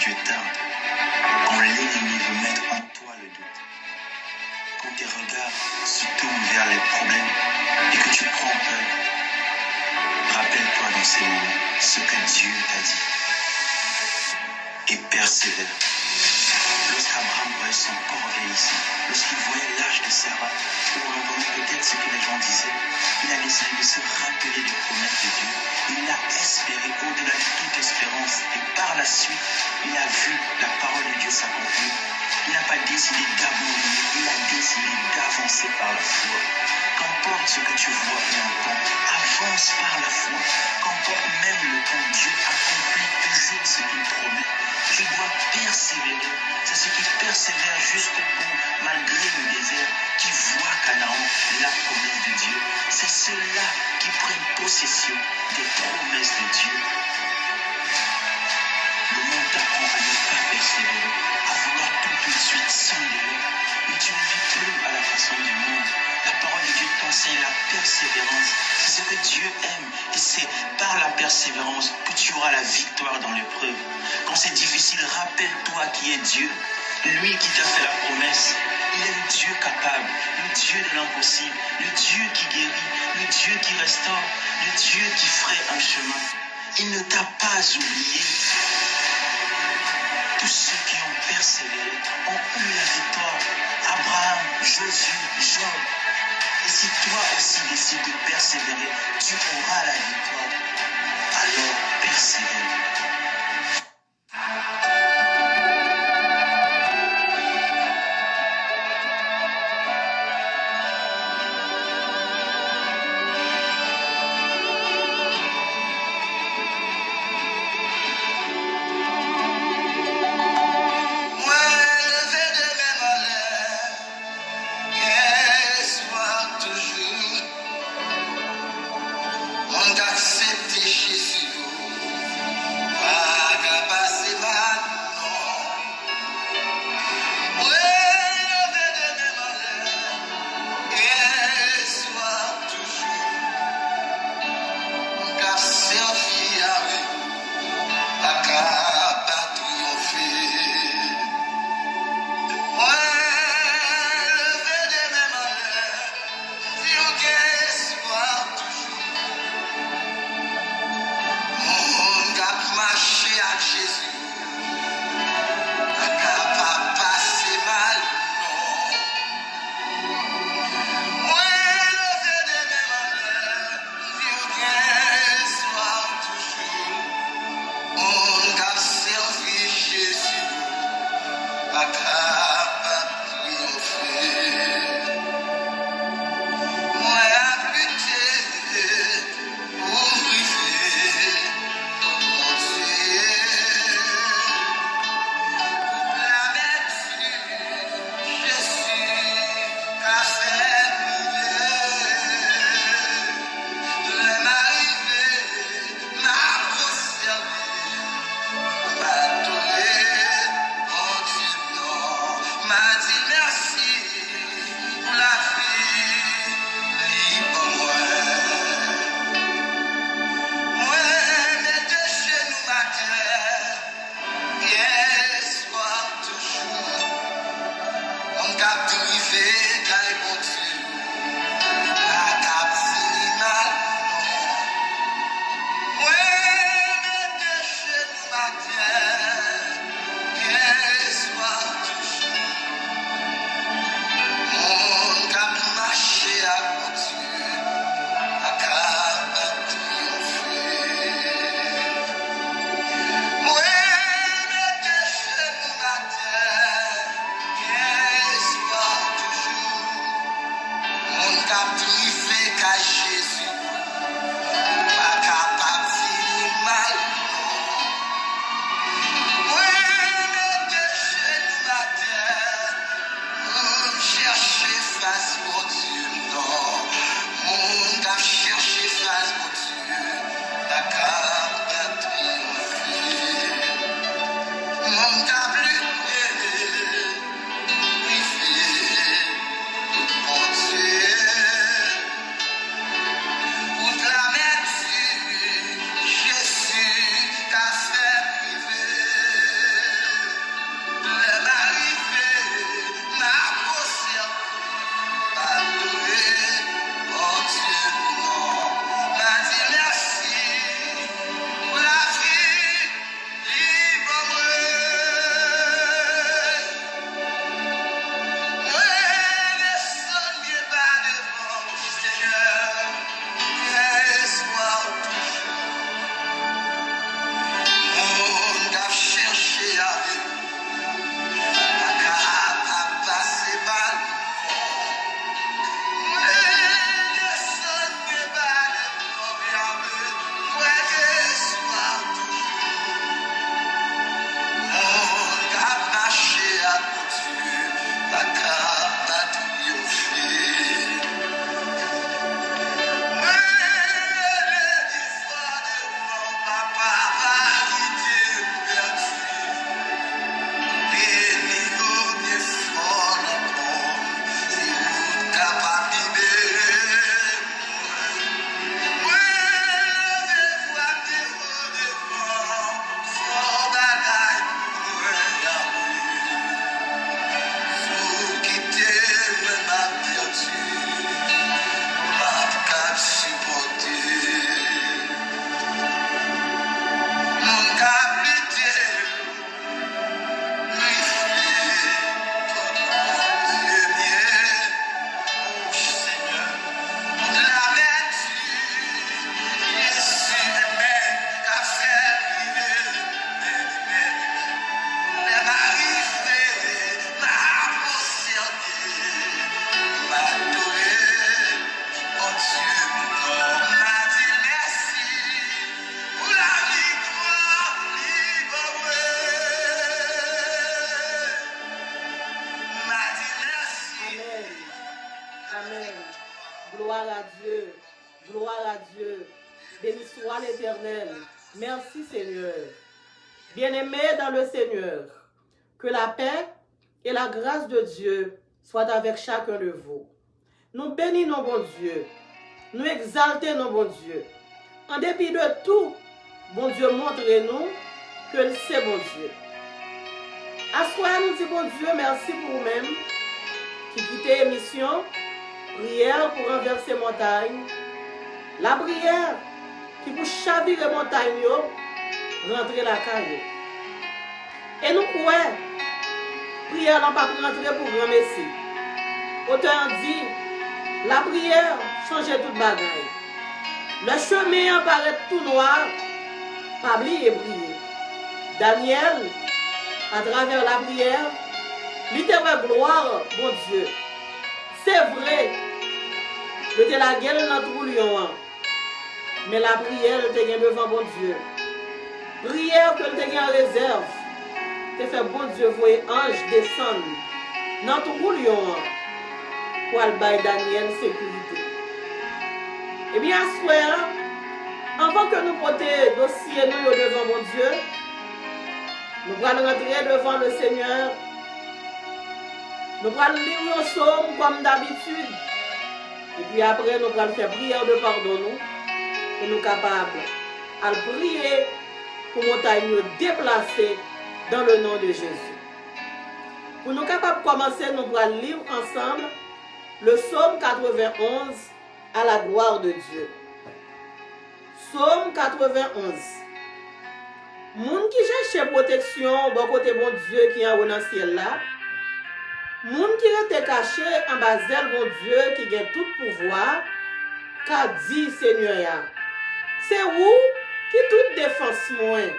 Dieu tarde, quand l'ennemi veut mettre en toi le doute, quand tes regards se tournent vers les problèmes et que tu prends peur, rappelle-toi dans ces moments ce que Dieu t'a dit et persévère. Lorsqu'Abraham voyait son corps vieillissant, lorsqu'il voyait l'âge de Sarah, où on entendait peut-être ce que les gens disaient, il a décidé de se rappeler des promesses de Dieu. Il a espéré au-delà de toute espérance et par la suite, il a vu la parole de Dieu s'accomplir. Il n'a pas décidé d'abandonner, il a décidé d'avancer par la foi. Qu'importe ce que tu vois et entends, avance par la foi. Qu'importe même le temps, Dieu accomplit toujours ce qu'il promet. Tu dois persévérer. C'est ceux qui persévèrent jusqu'au bout, malgré le désert, qui voient Canaan, la promesse de Dieu. C'est ceux-là qui prennent possession des promesses de Dieu. Le monde t'apprend à ne pas persévérer, à vouloir tout de suite sans délai. Mais tu ne vis plus à la façon du monde. La parole de Dieu t'enseigne la persévérance. C'est ce que Dieu aime. Et c'est par la persévérance que tu auras la victoire dans l'épreuve. Quand c'est difficile, rappelle-toi qui est Dieu. Lui qui t'a fait la promesse. Il est le Dieu capable, le Dieu de l'impossible, le Dieu qui guérit, le Dieu qui restaure, le Dieu qui ferait un chemin. Il ne t'a pas oublié. Tous ceux qui ont persévéré ont eu la victoire. Abraham, Josué, Job. Et si toi aussi décides de persévérer, tu auras la victoire. Alors persévère. Gloire à Dieu. Gloire à Dieu. Béni soit l'Éternel. Merci Seigneur. Bien-aimés dans le Seigneur, que la paix et la grâce de Dieu soient avec chacun de vous. Nous bénissons bon Dieu. Nous exaltons bon Dieu. En dépit de tout, bon Dieu montre-nous que c'est bon Dieu. À ce soir, nous disons bon Dieu, merci pour vous-même qui quittez l'émission. Prière pour renverser montagne. La prière qui pour chavirer montagne, rentrer la caille. Et nous croyons, prière n'a pas rentrer pour grand messie. Auteur dit, la prière change toute bagaille. Le chemin apparaît tout noir, pas oublier prier. Daniel, à travers la prière, littéralement gloire, bon Dieu. C'est vrai que tu la gueule dans tout lion, mais la prière, tu es devant bon Dieu. Prière que tu es en réserve. Tu fait bon Dieu, voyez ange descendre dans tout lion pour aller bailler Daniel sécurité. Eh bien, à ce soir, avant que nous portions dossier nous devant mon Dieu, nous allons rentrer devant le Seigneur. Nous allons lire nos psaumes comme d'habitude. Et puis après, nous allons faire prière de pardon nous, pour nous capables à prier pour montagne nous déplacer dans le nom de Jésus. Pour nous capables de commencer, nous allons lire ensemble le psaume 91 à la gloire de Dieu. Psaume 91. Moun qui cherche protection, bon côté bon Dieu qui est en haut ciel là. Moun qui était caché en bas d'elle, bon Dieu qui a tout pouvoir, qu'a dit Seigneur. C'est où qui toute défense moins.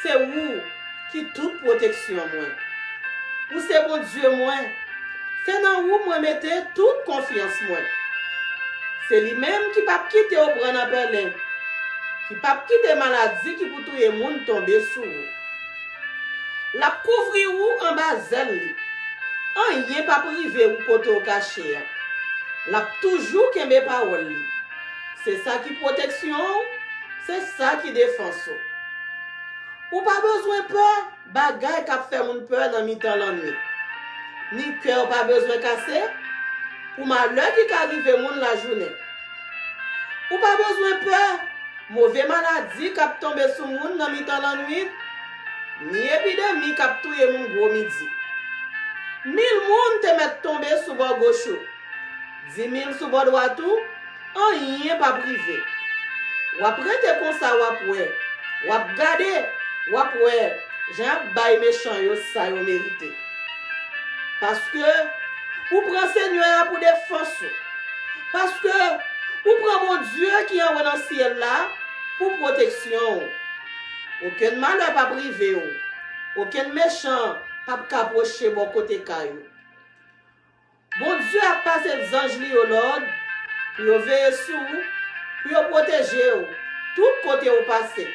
C'est où qui toute protection moins. Ou c'est bon Dieu moins. C'est dans où moi mettez toute confiance moins. C'est lui-même qui ne peut pas quitter au bras en Berlin. Qui ne peut pas quitter maladie qui pour tout le monde tomber sous vous. La couvrir ou en bas d'elle. On n'y est pas privé ou côté au caché. La toujours qui mes paroles. C'est ça qui protection, c'est ça qui défense. Ou pas besoin peur, bagay qui fait mon peur dans mi-temps la nuit. Ni cœur pas besoin casser, ou malheur qui arrive moun la journée. Ou pas besoin peur, mauvais maladie qui tombe sur moun dans mi-temps la nuit, ni épidémie qui touye moun gros midi. 1000 moun te met tomber sous bord gauche, 10 000 sous bord droit tout, en rien pas privé. Ou après te comme ça ou ap gade, ou après, j'ai bay méchant yo ça yo mérité. Parce que ou prend Seigneur pour défense. Parce que ou prend mon Dieu qui est dans le ciel là pour protection. Aucun malheur pas privé, aucun méchant pas approcher bon côté caillou. Bon Dieu a passé les anges li au l'ordre pour veiller sur vous, pour protéger vous, tout côté au passé.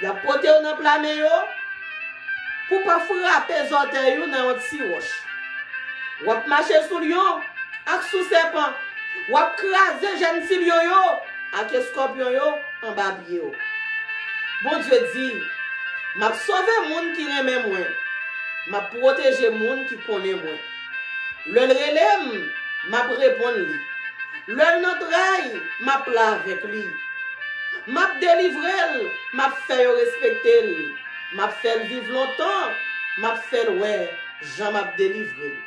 Il a protégé dans plein milieu pour pas frapper les orteils dans un petit roche. Ou a marcher sous lion, avec sous serpent, ou a craser jeune fille yo, avec scorpion yo en bas pied. Bon Dieu dit, m'a sauvé moun qui aime moi, m'a protégé moun qui connaît moi. Le relève, m'a répondre lui. Le notre m'a plat avec lui. M'a délivré, m'a fait respecter, m'a fait vivre longtemps, m'a fait ouais, Jean m'a délivré.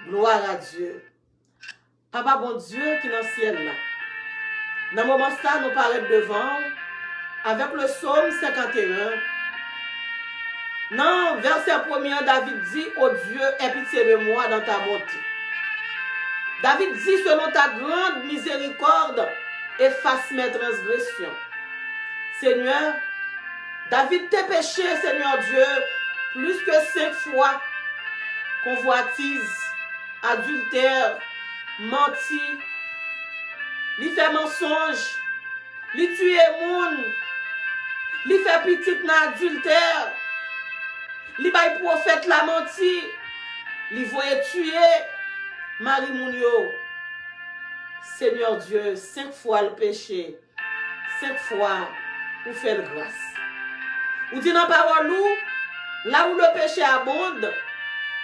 Gloire à Dieu. Papa bon Dieu qui est dans le ciel là. Dans le moment ça, nous paraît devant avec le psaume 51. Non, verset 1er, David dit, oh Dieu, aie pitié de moi dans ta bonté. David dit, selon ta grande miséricorde, efface mes transgressions. Seigneur, David t'a péché, Seigneur Dieu, plus que 5 fois. Convoitise, adultère, menti, li fait mensonge, li tue moun, li fait petit dans adultère, li bay prophète la menti, li voye tuer Marie moun yo, Seigneur Dieu, 5 fois le péché, 5 fois, ou fait le grâce. Ou dit dans la parole, là où le péché abonde,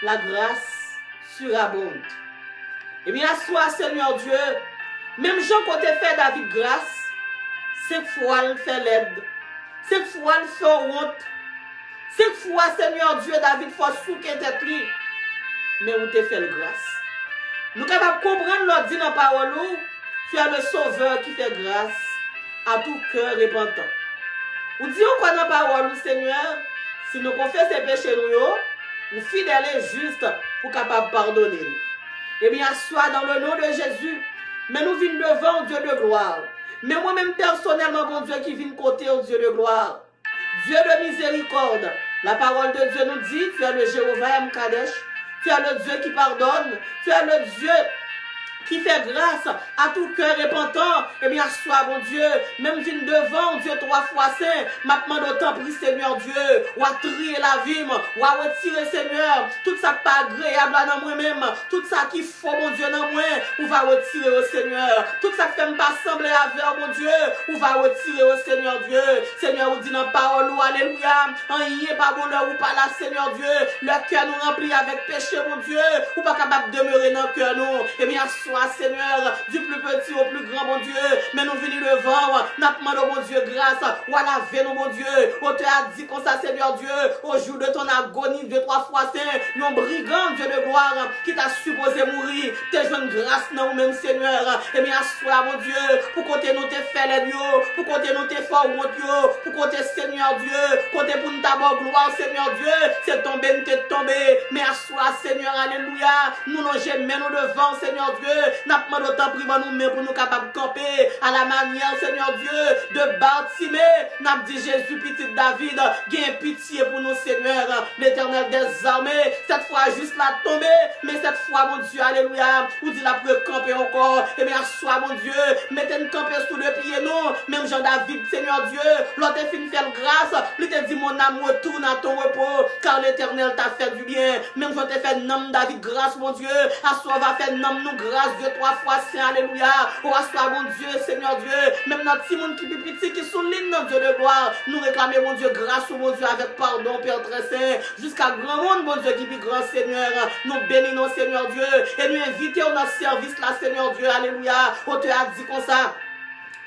la grâce surabonde. Eh bien, soit Seigneur Dieu, même Jean côté fait David grâce, 5 fois il fait l'aide, 5 fois il fait honte, 5 fois Seigneur Dieu, David faut souquer tête lui, mais où te fait le grâce. Nous sommes capables de comprendre l'ordre dit dans la parole, tu es le sauveur qui fait grâce à tout cœur repentant. Ou dit quoi dans la parole, Seigneur, si nous confessons ces péchés, nous fidèles et justes pour capable pardonner. Eh bien, soit dans le nom de Jésus, mais nous venons devant Dieu de gloire. Mais moi-même personnellement, mon Dieu qui vient côté au Dieu de gloire. Dieu de miséricorde. La parole de Dieu nous dit, tu es le Jéhovah Mkadesh. Tu es le Dieu qui pardonne. Tu es le Dieu qui fait grâce à tout cœur repentant. Eh bien, sois mon Dieu, même viens devant Dieu 3 fois saint, maintenant d'autant prie Seigneur Dieu, ou à trier la vie, ou à retirer Seigneur, tout ça pas agréable dans moi-même, tout ça qui faut mon Dieu dans moi, ou va retirer au Seigneur, tout ça qui fait me pas sembler avec mon Dieu, ou va retirer au Seigneur Dieu. Seigneur, vous dit dans la parole, alléluia, rien pas bonheur ou pas là Seigneur Dieu, le cœur nous remplit avec péché mon Dieu, ou pas capable de demeurer dans le cœur nous. Eh bien, soit Seigneur, du plus petit au plus grand, mon Dieu, mais nous venons devant, nous demandons, mon Dieu, grâce, ou à laver nous, mon Dieu, on te a dit comme ça, Seigneur Dieu, au jour de ton agonie, 2, 3 fois saint, nous brigand, Dieu de gloire, qui t'a supposé mourir, t'es une grâce, dans nous-mêmes, Seigneur, et bien, sois, mon Dieu, pour côté nous t'es fait les dieux, pour côté nous t'es fort, mon Dieu, pour côté, Seigneur Dieu, côté pour nous t'avoir gloire, Seigneur Dieu, c'est tombé, nous t'es tombé, mais à soi, Seigneur, alléluia, nous nous gemmes, nous devant, Seigneur Dieu, n'a pas d'autant privé nous-mêmes pour nous capables de camper à la manière, Seigneur Dieu, de Bartimée. N'a dit Jésus, petit David, gagne pitié pour nous, Seigneur, l'Éternel des armées. Cette fois, juste la tomber, mais cette fois, mon Dieu, alléluia, vous dit la pour camper encore. Eh bien, sois, mon Dieu, mettez une camper sous le pied, nous, même Jean-David, Seigneur Dieu, l'autre fin faire grâce, lui te dit, mon âme, retourne à ton repos, car l'Éternel t'a fait du bien. Même je t'ai fait nom David, grâce, mon Dieu, à soi va faire nom nous, grâce, Dieu, 3 fois, c'est alléluia. Oh, soit mon Dieu, Seigneur Dieu, même notre petit monde qui est petit, qui souligne notre Dieu de gloire, nous réclamer, mon Dieu, grâce au mon Dieu, avec pardon, Père très saint, jusqu'à grand monde, mon Dieu, qui vit grand Seigneur, nous bénissons, Seigneur Dieu, et nous invitons dans notre service, là, Seigneur Dieu, alléluia. On te a dit comme ça.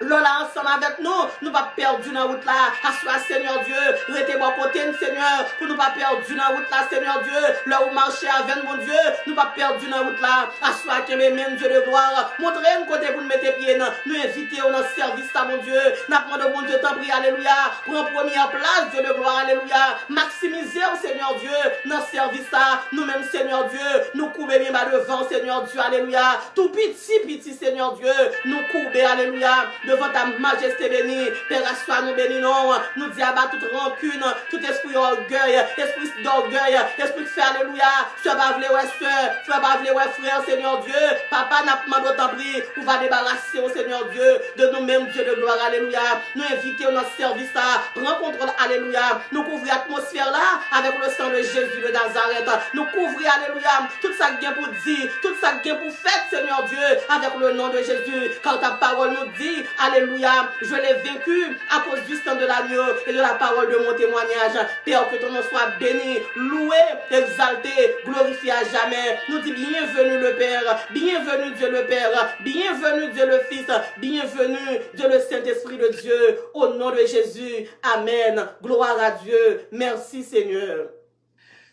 Lola ensemble avec nous, nous pas perdu dans la route là. Assois Seigneur Dieu, restez bon côté Seigneur, pour nous pas perdu dans la route là, Seigneur Dieu. Là où marcher avec mon Dieu, nous pas perdu dans la route là. Assois que mes mêmes Dieu de gloire, montrez nous côté pour nous mettre pied, nous inviter au notre service là, mon Dieu. N'a demandé mon Dieu t'en prie, alléluia. Prends première place, Dieu de gloire, alléluia. Maximisez au Seigneur Dieu, notre service là, nous-mêmes Seigneur Dieu, nous courbez bien bas devant Seigneur Dieu, alléluia. Tout petit Seigneur Dieu, nous courbez, alléluia. Devant ta majesté bénie, Père, assois nous bénissons, nous dis abat toute rancune, tout esprit orgueil, esprit d'orgueil, esprit de faire, alléluia, sois pas vle, ouais, soeur, sois pas vle, ouais, frère, Seigneur Dieu, papa n'a pas demandé autant pris, on va débarrasser au Seigneur Dieu, de nous-mêmes, Dieu de gloire, alléluia, nous inviter notre service là, prends contrôle, alléluia, nous couvrir l'atmosphère là, avec le sang de Jésus de Nazareth, nous couvrir, alléluia, tout ça qui vient pour dire, tout ça qui vient pour faire, Seigneur Dieu, avec le nom de Jésus, quand ta parole nous dit, alléluia, je l'ai vaincu à cause du sang de l'agneau et de la parole de mon témoignage. Père, que ton nom soit béni, loué, exalté, glorifié à jamais. Nous dit bienvenue le Père, bienvenue Dieu le Père, bienvenue Dieu le Fils, bienvenue Dieu le Saint-Esprit de Dieu. Au nom de Jésus, amen. Gloire à Dieu. Merci Seigneur.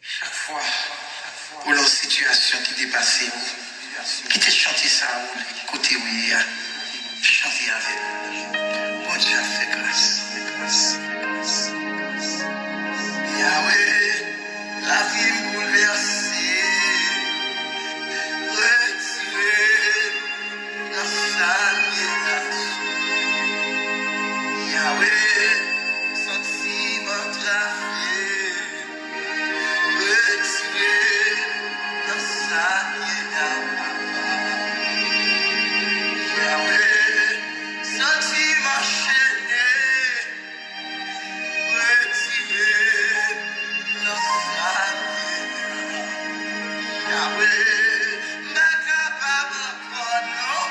Chaque fois, pour leur situation qui dépassait, qui te chanté ça, côté où chanter avec nous. Bon Dieu a fait grâce. Yahweh, la vie bouleversée, retirée, la salutation. Yahweh, sentiment trafié, retirée, la salutation. Yahweh, sentiment chaîné, retiré, la salutation. Yahweh, n'est capable de prendre,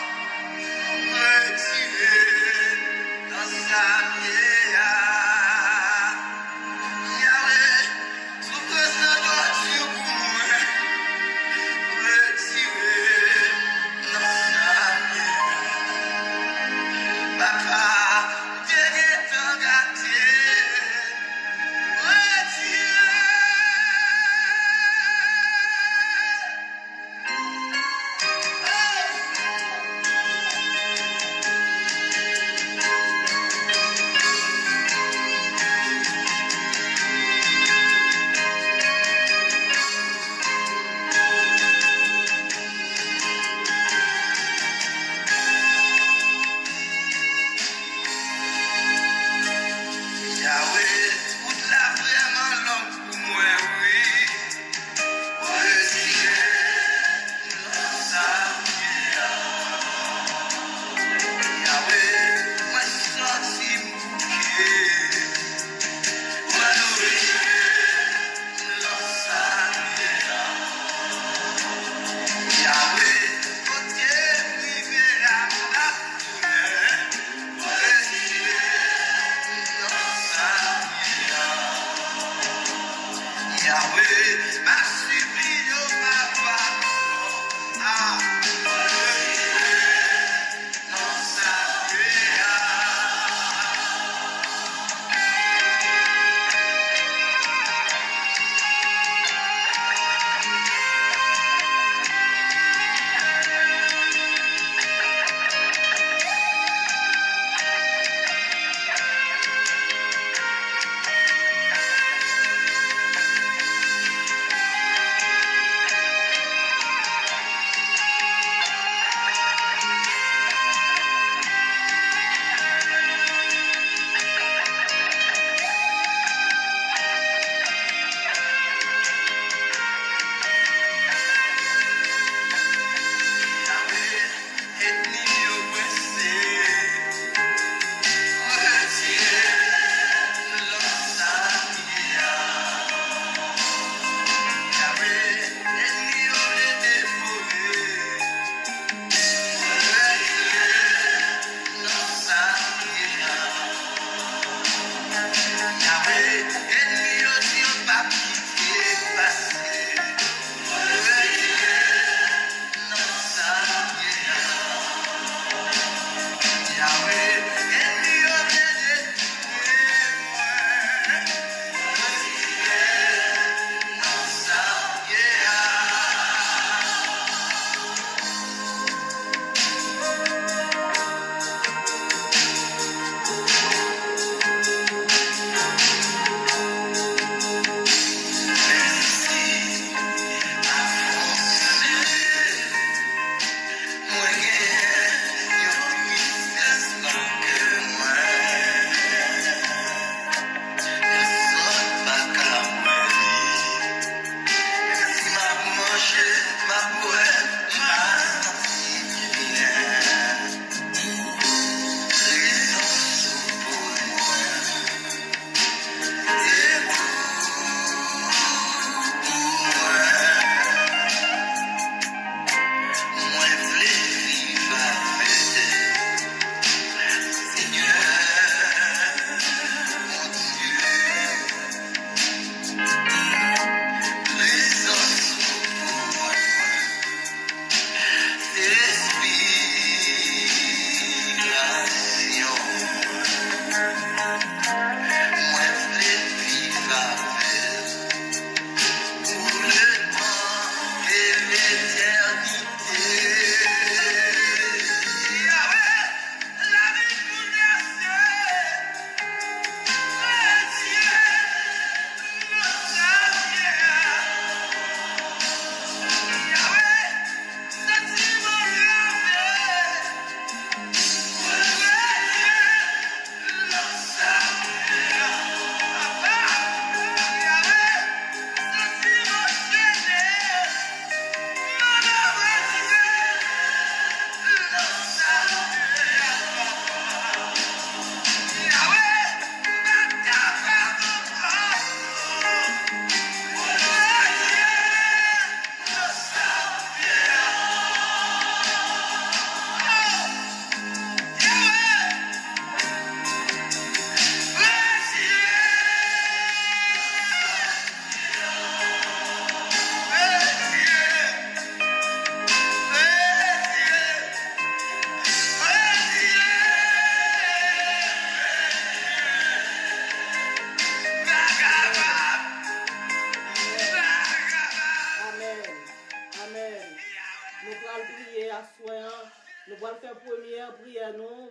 Nous allons faire première prière, nous.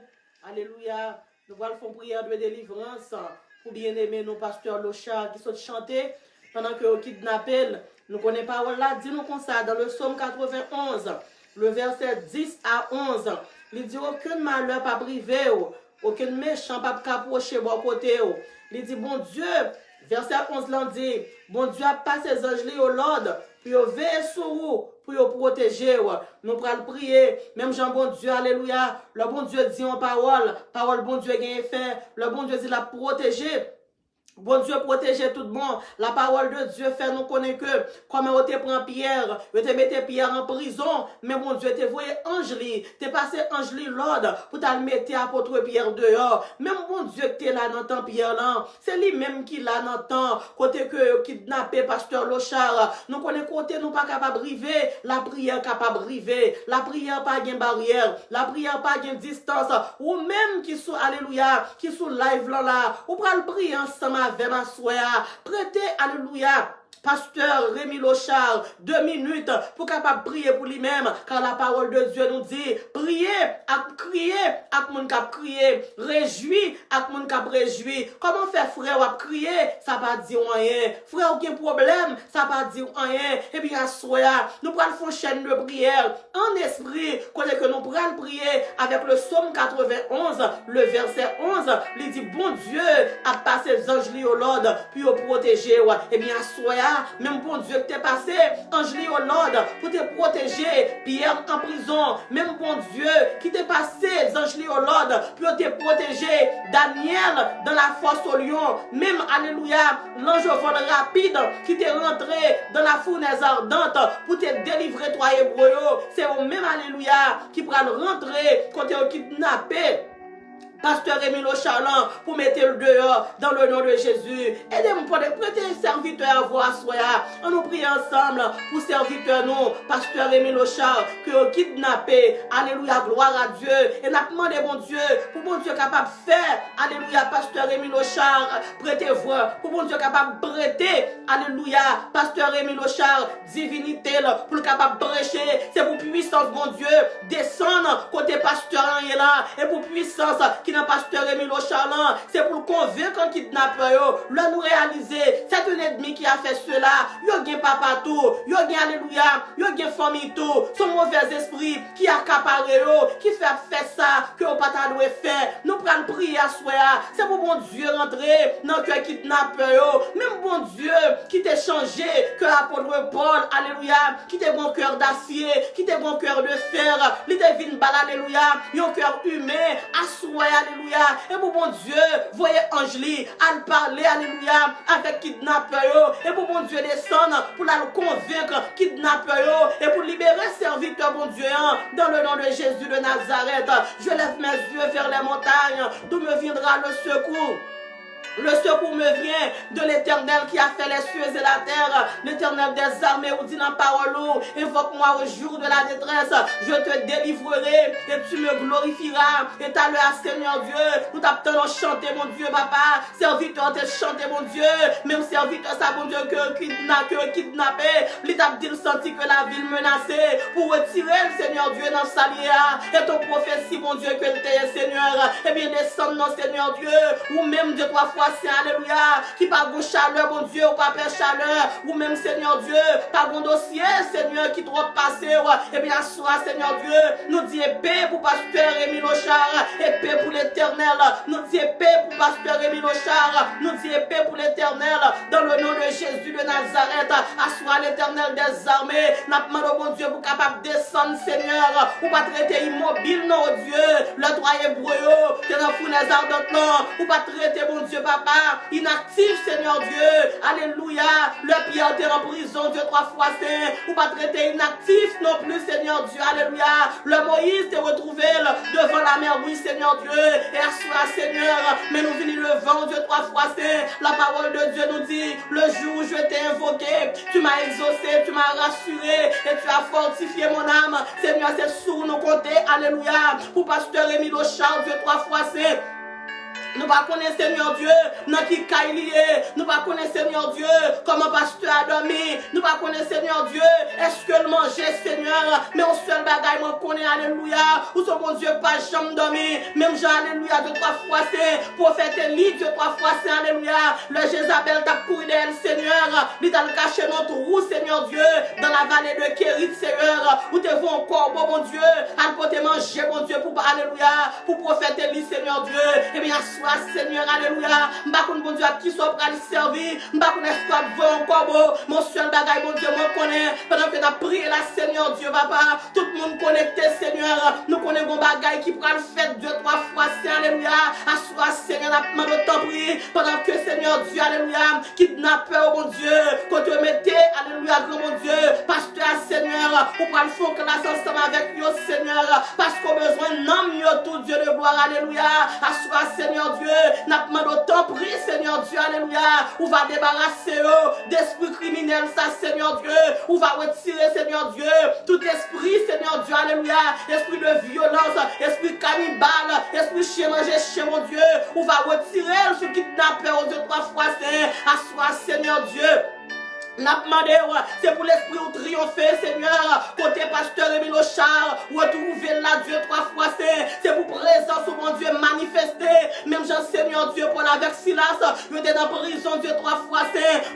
Alléluia. Nous allons faire prière de délivrance pour bien-aimer nos pasteurs Locha qui sont chantés pendant que nous kidnappons. Nous connaissons pas là. Dis-nous comme ça dans le psaume 91, le verset 10 à 11. Il dit aucun malheur pas privé, aucun méchant pas approcher bon côté. Il dit bon Dieu, verset 11 là dit, bon Dieu a passé ses anges au Lord pour veiller sur vous, pour protéger. Nous allons prier, même Jean bon Dieu, alléluia. Le bon Dieu dit en parole, bon Dieu gagne fait, le bon Dieu dit la protéger. Bon Dieu protéger tout le monde. La parole de Dieu fait nous connaître que comme on te prend Pierre, on te mette Pierre en prison, mais bon Dieu te voyé Angeli, te passé Angeli l'ordre pour te mettre apôtre Pierre dehors. Même bon Dieu que t'es là dans temps Pierre là, c'est lui même qui là dans temps côté que kidnappé pasteur Lochard. Nous connaissons côté nous pas capable river, la prière capable river, la prière pas gain barrière, la prière pas gain distance ou même qui sous alléluia, qui sous live là, ou pral prier ensemble avec ma soeur, prêtez, alléluia, pasteur Rémi Lochard, 2 minutes pour capable prier pour lui-même, car la parole de Dieu nous dit, priez, à crier, à mon cap crier, réjouis, à mon cap réjouir. Comment faire frère à crier, ça pas dire rien. Frère, aucun problème, ça pas dire rien. Et bien, soeur, nous prenons une chaîne de prière en esprit, que nous prenons prier avec le psaume 91, le verset 11, il dit, bon Dieu a passé les anges au Lord, puis au protéger. Et bien, soeur, même bon Dieu t'es passé, Angeli au Lord, pour te protéger, Pierre en prison, même bon Dieu qui t'est passé, Angeli au Lord, pour te protéger, Daniel dans la fosse au lion, même, alléluia, l'ange vol rapide qui t'est rentré dans la fournaise ardente pour te délivrer toi hébreu, c'est au même, alléluia, qui prend rentrer quand tu es kidnappé. Pasteur Rémi Lochard pour mettre le dehors dans le nom de Jésus. Aidez-moi pour prêter serviteur à voix soya. On nous prie ensemble pour serviteur nous, Pasteur Rémi Lochard, que vous kidnappé. Alléluia, gloire à Dieu. Et nous demandé bon Dieu, pour bon Dieu capable de faire. Alléluia, Pasteur Rémi Lochard, prêtez voix. Pour bon Dieu capable de prêter. Alléluia, Pasteur Rémi Lochard, divinité, pour le capable de prêcher. C'est pour puiser puissance, bon Dieu, descende côté pasteur est là. Et pour puissance qui n'a pasteur Emile Charlan, c'est pour convaincre un kidnappeur, là nous réaliser, c'est un ennemi qui a fait cela. Yo gen papa tout, yo gen alléluia, yo gen famille tout, son mauvais esprit qui accapare yo, qui fait ça que on pas doit faire. Nous prenons prier à soi, c'est pour bon Dieu rentrer dans le cœur kidnappeur yo. Même bon Dieu qui t'a changé que l'apôtre Paul, alléluia, qui t'a bon cœur d'acier, qui t'a bon cœur de fer, il t'a vin bal, alléluia, un cœur humain, à soi, alléluia. Et pour bon Dieu, voyez Angeli, à le parler, alléluia, avec kidnappeur yo. Et pour bon Dieu descendre, pour la convaincre, kidnappeur yo, et pour libérer serviteur, bon Dieu, dans le nom de Jésus de Nazareth. Je lève mes yeux vers les montagnes, d'où me viendra le secours. Le secours me vient de l'Éternel qui a fait les cieux et la terre. L'Éternel des armées vous dit dans la parole, invoque-moi au jour de la détresse. Je te délivrerai et tu me glorifieras. Et t'as le Seigneur Dieu. Nous t'attendons chanter, mon Dieu, papa. Serviteur te chanter, mon Dieu. Même serviteur, ça, mon Dieu, que kidnappé. Il t'a dit senti que la ville menacée pour retirer le Seigneur Dieu dans sa lière. Et ton prophétie, mon Dieu, que le t'es, Seigneur. Eh bien, descends, non, Seigneur Dieu. Ou même de trois fois, alléluia, qui pas de chaleur, bon Dieu, ou pas peur chaleur, ou même Seigneur Dieu, pas de dossier, Seigneur, qui trop passé, et bien, soit Seigneur Dieu, nous dit paix pour pasteur Émile Ochard, et paix pour l'éternel, nous dit paix pour pasteur Émile Ochard, nous dit paix pour l'éternel, dans le nom de Jésus de Nazareth, assois l'éternel des armées, n'a demandé au bon Dieu pour capable descendre, Seigneur, ou pas traiter immobile, non, Dieu, le droit hébreu, t'es dans fournaise ardente, non, ou pas traiter, bon Dieu, papa, inactif, Seigneur Dieu, alléluia, le Pierre t'es en prison, Dieu 3 fois saint, ou pas traiter inactif non plus, Seigneur Dieu, alléluia, le Moïse t'es retrouvé devant la mer, oui, Seigneur Dieu, et assois, Seigneur, mais nous venons le vent, Dieu 3 fois saint, la parole de Dieu nous dit, le jour où je t'ai invoqué, tu m'as exaucé, tu m'as rassuré, et tu as fortifié mon âme, Seigneur, c'est sur nos côtés, alléluia, pour pasteur Émile Ochard, Dieu 3 fois saint. Nous ne connaissons pas, Seigneur Dieu, dans qui caille lié. Nous ne connaissons pas, Seigneur Dieu, comment pasteur a dormi. Nous ne connaissons pas, Seigneur Dieu, est-ce que le manger, Seigneur, mais on seul bagaille, on connaît, alléluia. Ou son mon Dieu, pas jamais dormi. Même Jean, alléluia, 2 3 fois c'est. Prophète Élie, 2 3 fois c'est, alléluia. Le Jézabel t'a couru d'elle, Seigneur. Il t'a caché notre roue, Seigneur Dieu, dans la vallée de Kérit, Seigneur. Où te vont encore, bon Dieu, à côté manger, bon Dieu, pour, alléluia, pour prophète Élie, Seigneur Dieu. Eh bien, Seigneur, alléluia, m'bakon bon Dieu à qui soit prêt à servir, m'bakon esclave veut encore beau, mon seul bagaille, bon Dieu, moi connais, pendant que t'as prié la Seigneur Dieu, papa, tout le monde connecté, Seigneur, nous connaissons bon bagaille qui prend le fait 2 3 fois, alléluia, à soi, Seigneur, n'a pas de temps prier, pendant que Seigneur Dieu, alléluia, kidnappeur, bon Dieu, quand tu mettez, alléluia, grand bon Dieu, pasteur, Seigneur, pour prendre le fond classe ensemble avec nous, Seigneur, parce qu'on a besoin d'homme, tout Dieu de gloire, alléluia, à soi, Seigneur Dieu, n'a pas autant pris, Seigneur Dieu, alléluia, ou va débarrasser d'esprit criminel, ça, Seigneur Dieu, ou va retirer, Seigneur Dieu, tout esprit, Seigneur Dieu, alléluia, esprit de violence, esprit cannibale, esprit chien manger, chien, mon Dieu, ou va retirer ce kidnappeur, 2 3 fois, c'est, assois, Seigneur Dieu. N'a demandé, c'est pour l'esprit où triompher, Seigneur. Côté pasteur Émile Ochard, retrouver la Dieu 3 fois c'est pour présence au mon Dieu manifester. Même Jean Seigneur Dieu pour avec Silas, vous êtes dans prison Dieu 3 fois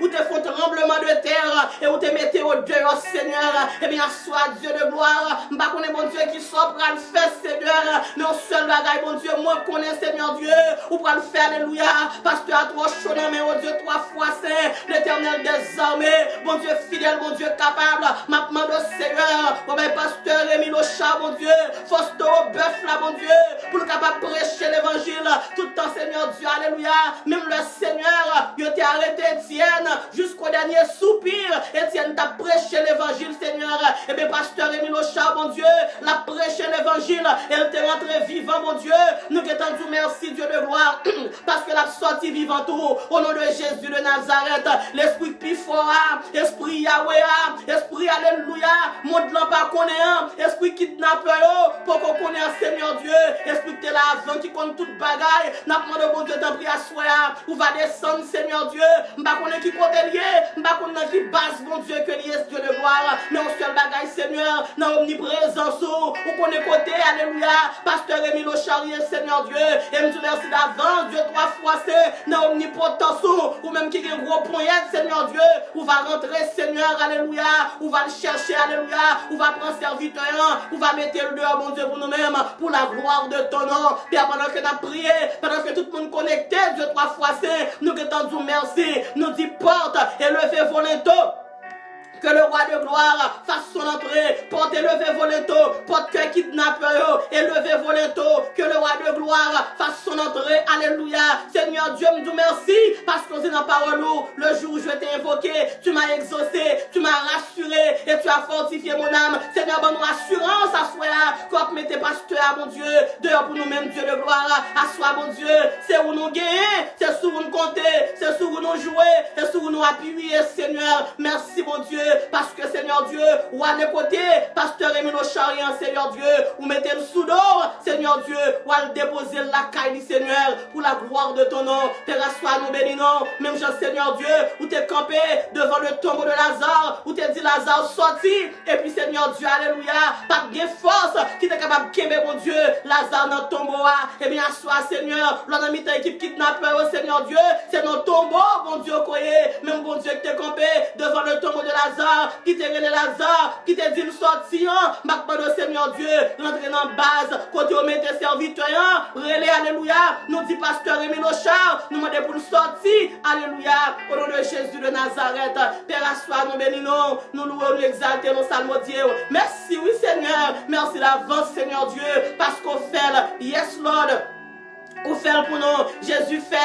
où te font tremblement de terre et où te mettez au dehors, Seigneur. Et bien, soit Dieu de gloire. M'pas connaît mon Dieu qui soit pour le faire, Seigneur. Mais on seul bagaille, mon Dieu, moi connais, Seigneur Dieu, ou pour le faire, alléluia. Pasteur à trop chaud, mais au Dieu 3 fois l'éternel des armées. Bon Dieu fidèle, bon Dieu capable, ma demande au Seigneur, bon ben pasteur Émile Ochard, bon Dieu, Fausto bœuf là, bon Dieu, pour le capable prêcher l'évangile, tout le temps, Seigneur Dieu, alléluia, même le Seigneur, il t'a arrêté Étienne, jusqu'au dernier soupir, Étienne t'a prêché l'évangile, Seigneur, et bien pasteur Émile Ochard, bon Dieu, l'a prêché l'évangile, elle t'est rentré vivant, mon Dieu, nous t'en disons merci, Dieu de gloire, parce que la sortie vivante, au nom de Jésus de Nazareth, l'esprit plus fort, esprit Yahweh, esprit alléluia, monde là pas connaît, esprit kidnappeur, pour qu'on connaisse Seigneur Dieu, esprit de la avant qui compte toute bagaille, n'a pas de bon Dieu t'en prie à soi, ou va descendre Seigneur Dieu, m'pa connaît qui côté lié, m'pa connaît qui base bon Dieu que lié Dieu de gloire, mais on seul bagaille bagaille, Seigneur, dans l'omniprésence, ou qu'on est côté, alléluia, pasteur Émile Charrier, Seigneur Dieu, et me merci d'avance, Dieu, 3 fois, c'est dans l'omnipotence, ou même qui est un gros poignette, Seigneur Dieu, ou va rentrer, Seigneur, alléluia, ou va le chercher, alléluia, ou va prendre serviteur, ou va mettre le dehors, mon Dieu, pour nous-mêmes, pour la gloire de ton nom, Père, pendant que nous avons prié, pendant que tout le monde connecté, Dieu, 3 fois, c'est, nous que t'en disons merci, nous dit porte, et levez volontairement. Que le roi de gloire fasse son entrée. Porte élevé volonto. Porte que kidnappeur. Élevé volonto. Que le roi de gloire fasse son entrée. Alléluia. Seigneur Dieu, me dis merci. Parce que c'est dans parole le jour où je t'ai invoqué. Tu m'as exaucé. Tu m'as rassuré. Et tu as fortifié mon âme. Seigneur, bonne assurance à soi. Quand mettez pasteur, mon Dieu. Dehors pour nous-mêmes, Dieu de gloire. À soi, mon Dieu. C'est où nous gagnons. C'est sur où nous compter. C'est sur où nous jouer. C'est sur où nous appuyer, Seigneur. Merci, mon Dieu. Parce que Seigneur Dieu, ou à les côtés, pasteur Émile Charrier, Seigneur Dieu, ou mettez le sous d'or, Seigneur Dieu, ou à le déposer la caille du Seigneur, pour la gloire de ton nom, Père, sois nous bénissons, même Jean Seigneur Dieu, où t'es campé devant le tombeau de Lazare, où t'es dit Lazare sorti, et puis Seigneur Dieu, alléluia, pas de force, qui t'est capable de quémer, mon Dieu, Lazare dans le tombeau, et bien sois Seigneur, l'on a mis ta équipe kidnappeur, Seigneur Dieu, c'est dans le tombeau, mon Dieu, même mon Dieu, qui t'es campé devant le tombeau de Lazare, qui te relève Lazare, qui te dit le sortir, maintenant Seigneur Dieu, rentrer dans la base, côté où mettez serviteurs, relais, alléluia, nous dit pasteur Émile Char, nous demandons pour le sortir, alléluia, au nom de Jésus de Nazareth, Père à soi, nous bénissons, nous louons, nous exaltons, nous salmodions, merci, oui Seigneur, merci d'avance Seigneur Dieu, parce qu'on fait, yes Lord, ou faire pour nous, Jésus fait,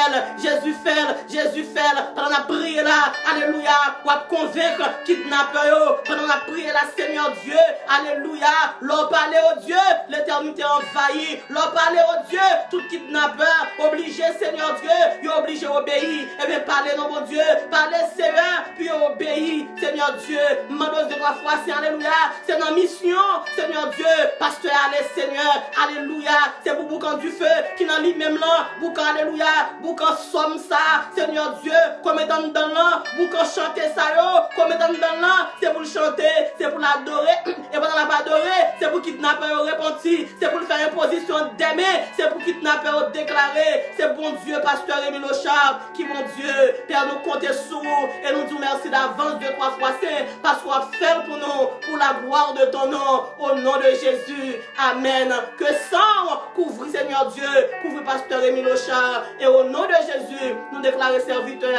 Jésus fait, Jésus fait, pendant la prière là, alléluia, ou à convaincre kidnappeur, pendant la prière là, Seigneur Dieu, alléluia, l'on parle au Dieu, l'éternité envahie, l'on parle au Dieu, tout kidnappeur, obligé Seigneur Dieu, il est obligé d'obéir, et bien parler non mon Dieu, parler Seigneur, puis obéir, Seigneur Dieu, mandose de 3 fois, c'est alléluia, c'est dans mission, Seigneur Dieu, pasteur, allez Seigneur, alléluia, c'est pour boucan du feu, qui n'en lit même là, boucan alléluia, boucan somme ça, Seigneur Dieu, comme étant dans là, boucan chanter ça yo, comme étant dans là, c'est pour le chanter, c'est pour l'adorer, et pendant la pas adorer, c'est pour kidnapper au repentir, c'est pour le faire une position d'aimer, c'est pour kidnapper au déclarer, c'est bon Dieu, pasteur Émile Char, qui mon Dieu, Père nous compter sur nous, et nous disons merci d'avance de 3 fois saint, parce qu'on a fait pour nous, pour la gloire de ton nom, au nom de Jésus, amen, que sang couvre Seigneur Dieu, couvre pasteur Émile Char, et au nom de Jésus, nous déclarons serviteur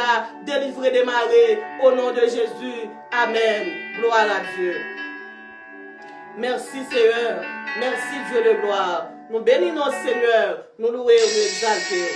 délivré, démarré, au nom de Jésus, amen, gloire à Dieu. Merci Seigneur, merci Dieu de gloire, nous bénissons Seigneur, nous louons et nous exaltons.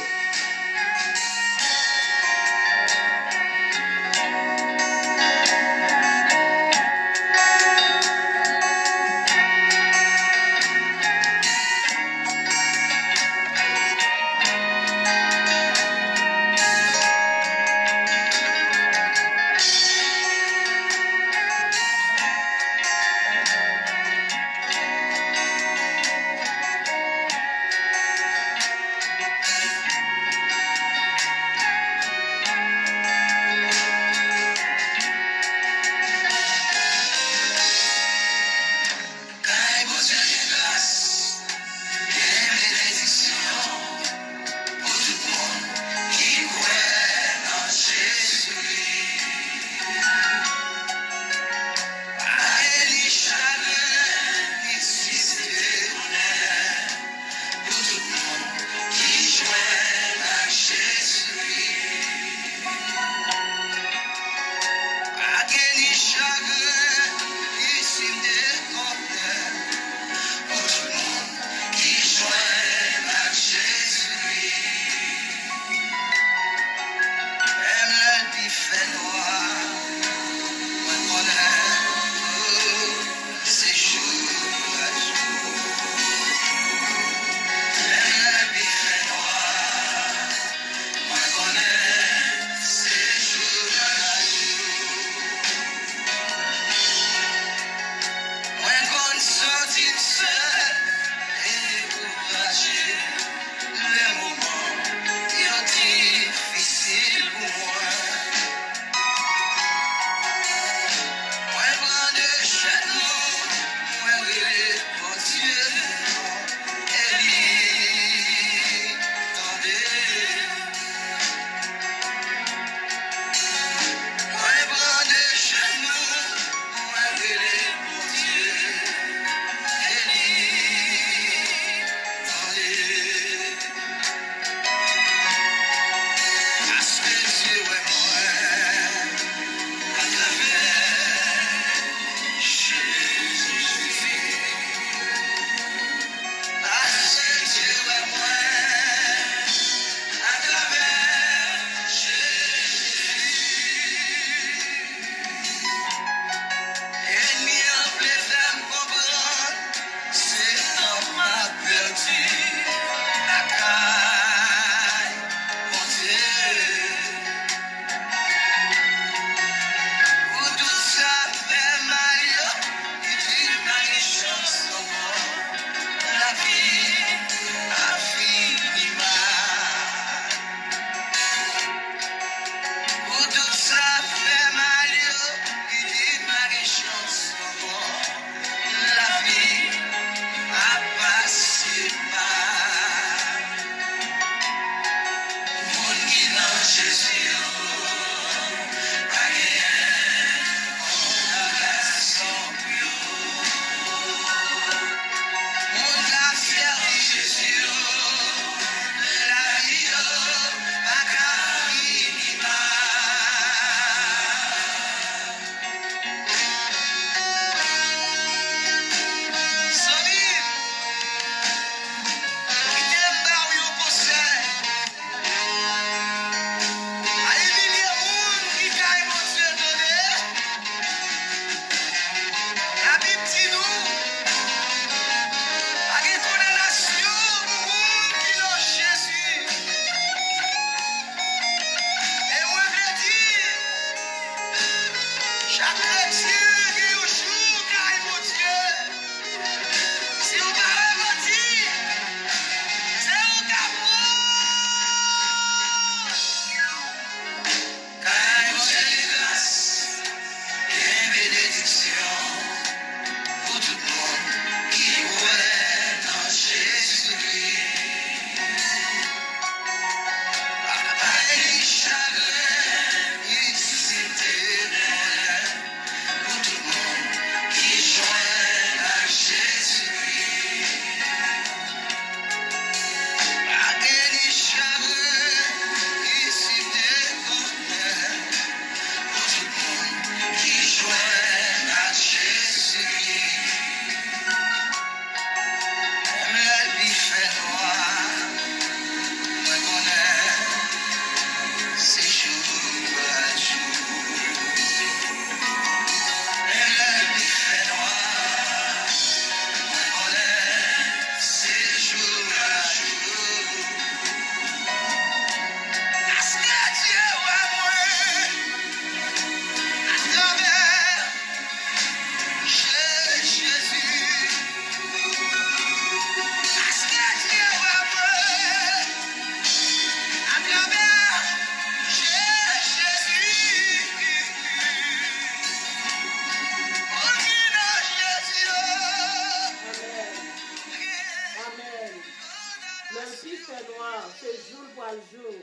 3 jours.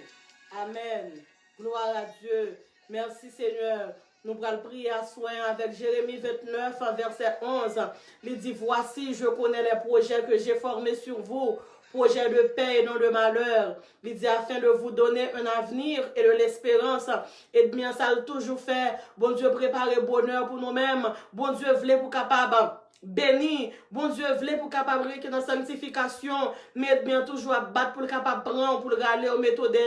Amen. Gloire à Dieu. Merci Seigneur. Nous allons prier à soin avec Jérémie 29, verset 11. Il dit, voici, je connais les projets que j'ai formés sur vous, projets de paix et non de malheur. Il dit, afin de vous donner un avenir et de l'espérance. Et bien, ça le toujours fait. Bon Dieu, préparez bonheur pour nous-mêmes. Bon Dieu, voulez pour capable. Béni, bon Dieu, voulez pour capable que dans sanctification, mais bien toujours à battre pour le capable prendre, pour le aller au méthode,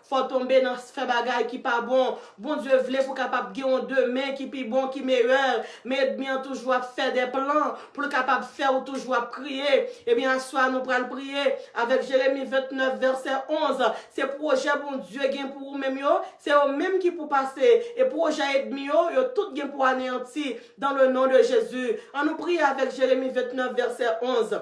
faut tomber dans ce fait bagaille qui pas bon. Bon Dieu, voulez pour capable gagner demain qui plus bon, qui meilleur, mais bien toujours à faire des plans, pour le capable faire ou toujours à prier. Et bien, ce soir, nous pourrons prier avec Jérémie 29, verset 11. Ces projets, bon Dieu, gagne pour vous-même, c'est eux-mêmes qui pour passer. Et projet ennemi, tout gagne pour anéantir dans le nom de Jésus. On nous prie avec Jérémie 29, verset 11.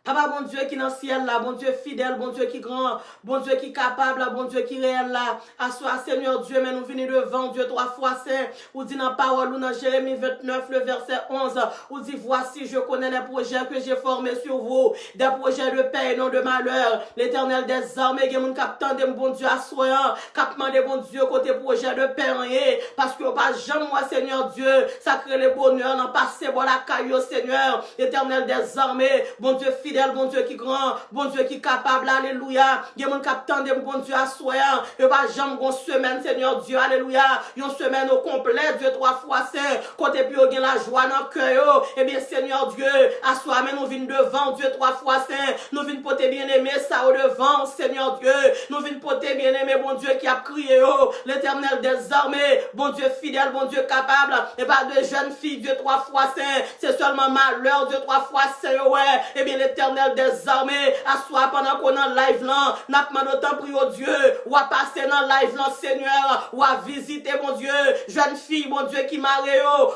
Papa, bon Dieu qui est dans le ciel là, bon Dieu fidèle, bon Dieu qui grand, bon Dieu qui capable, bon Dieu qui réel là. Assois, Seigneur Dieu, mais nous venons devant Dieu 3 fois saint. Ou dit dans la parole, ou dans Jérémie 29, le verset 11, ou dit, voici, je connais les projets que j'ai formés sur vous, des projets de paix et non de malheur. L'Éternel des armées, qui est mon capitaine de bon Dieu assoyant, capitaine de bon Dieu côté projet de paix, parce que pas jamais moi, Seigneur Dieu, ça crée le bonheur, dans passé, voilà, caillou, Seigneur, l'Éternel des armées, bon Dieu fidèle, bon Dieu qui grand, bon Dieu qui capable, alléluia. Il y a mon capitaine de bon Dieu à soyant. Et pas jamais une semaine, Seigneur Dieu, alléluia. Une semaine au complet, Dieu 3 fois saint. Côté puis on la joie dans le cœur. Eh bien, Seigneur Dieu, à soi, mais nous venons devant Dieu 3 fois saint. Nous venons porter bien-aimé, ça au devant, Seigneur Dieu. Nous venons porter bien-aimé, bon Dieu qui a crié, oh, l'Éternel des armées, bon Dieu fidèle, bon Dieu capable. Et pas de jeunes filles, Dieu 3 fois saint. C'est seulement malheur, Dieu 3 fois saint, ouais. Eh bien, l'Éternel des armées, assois pendant qu'on est en live là, n'a pas d'autant prier au Dieu, ou à passer dans live là, Seigneur, ou à visiter mon Dieu, jeune fille, mon Dieu, qui marie,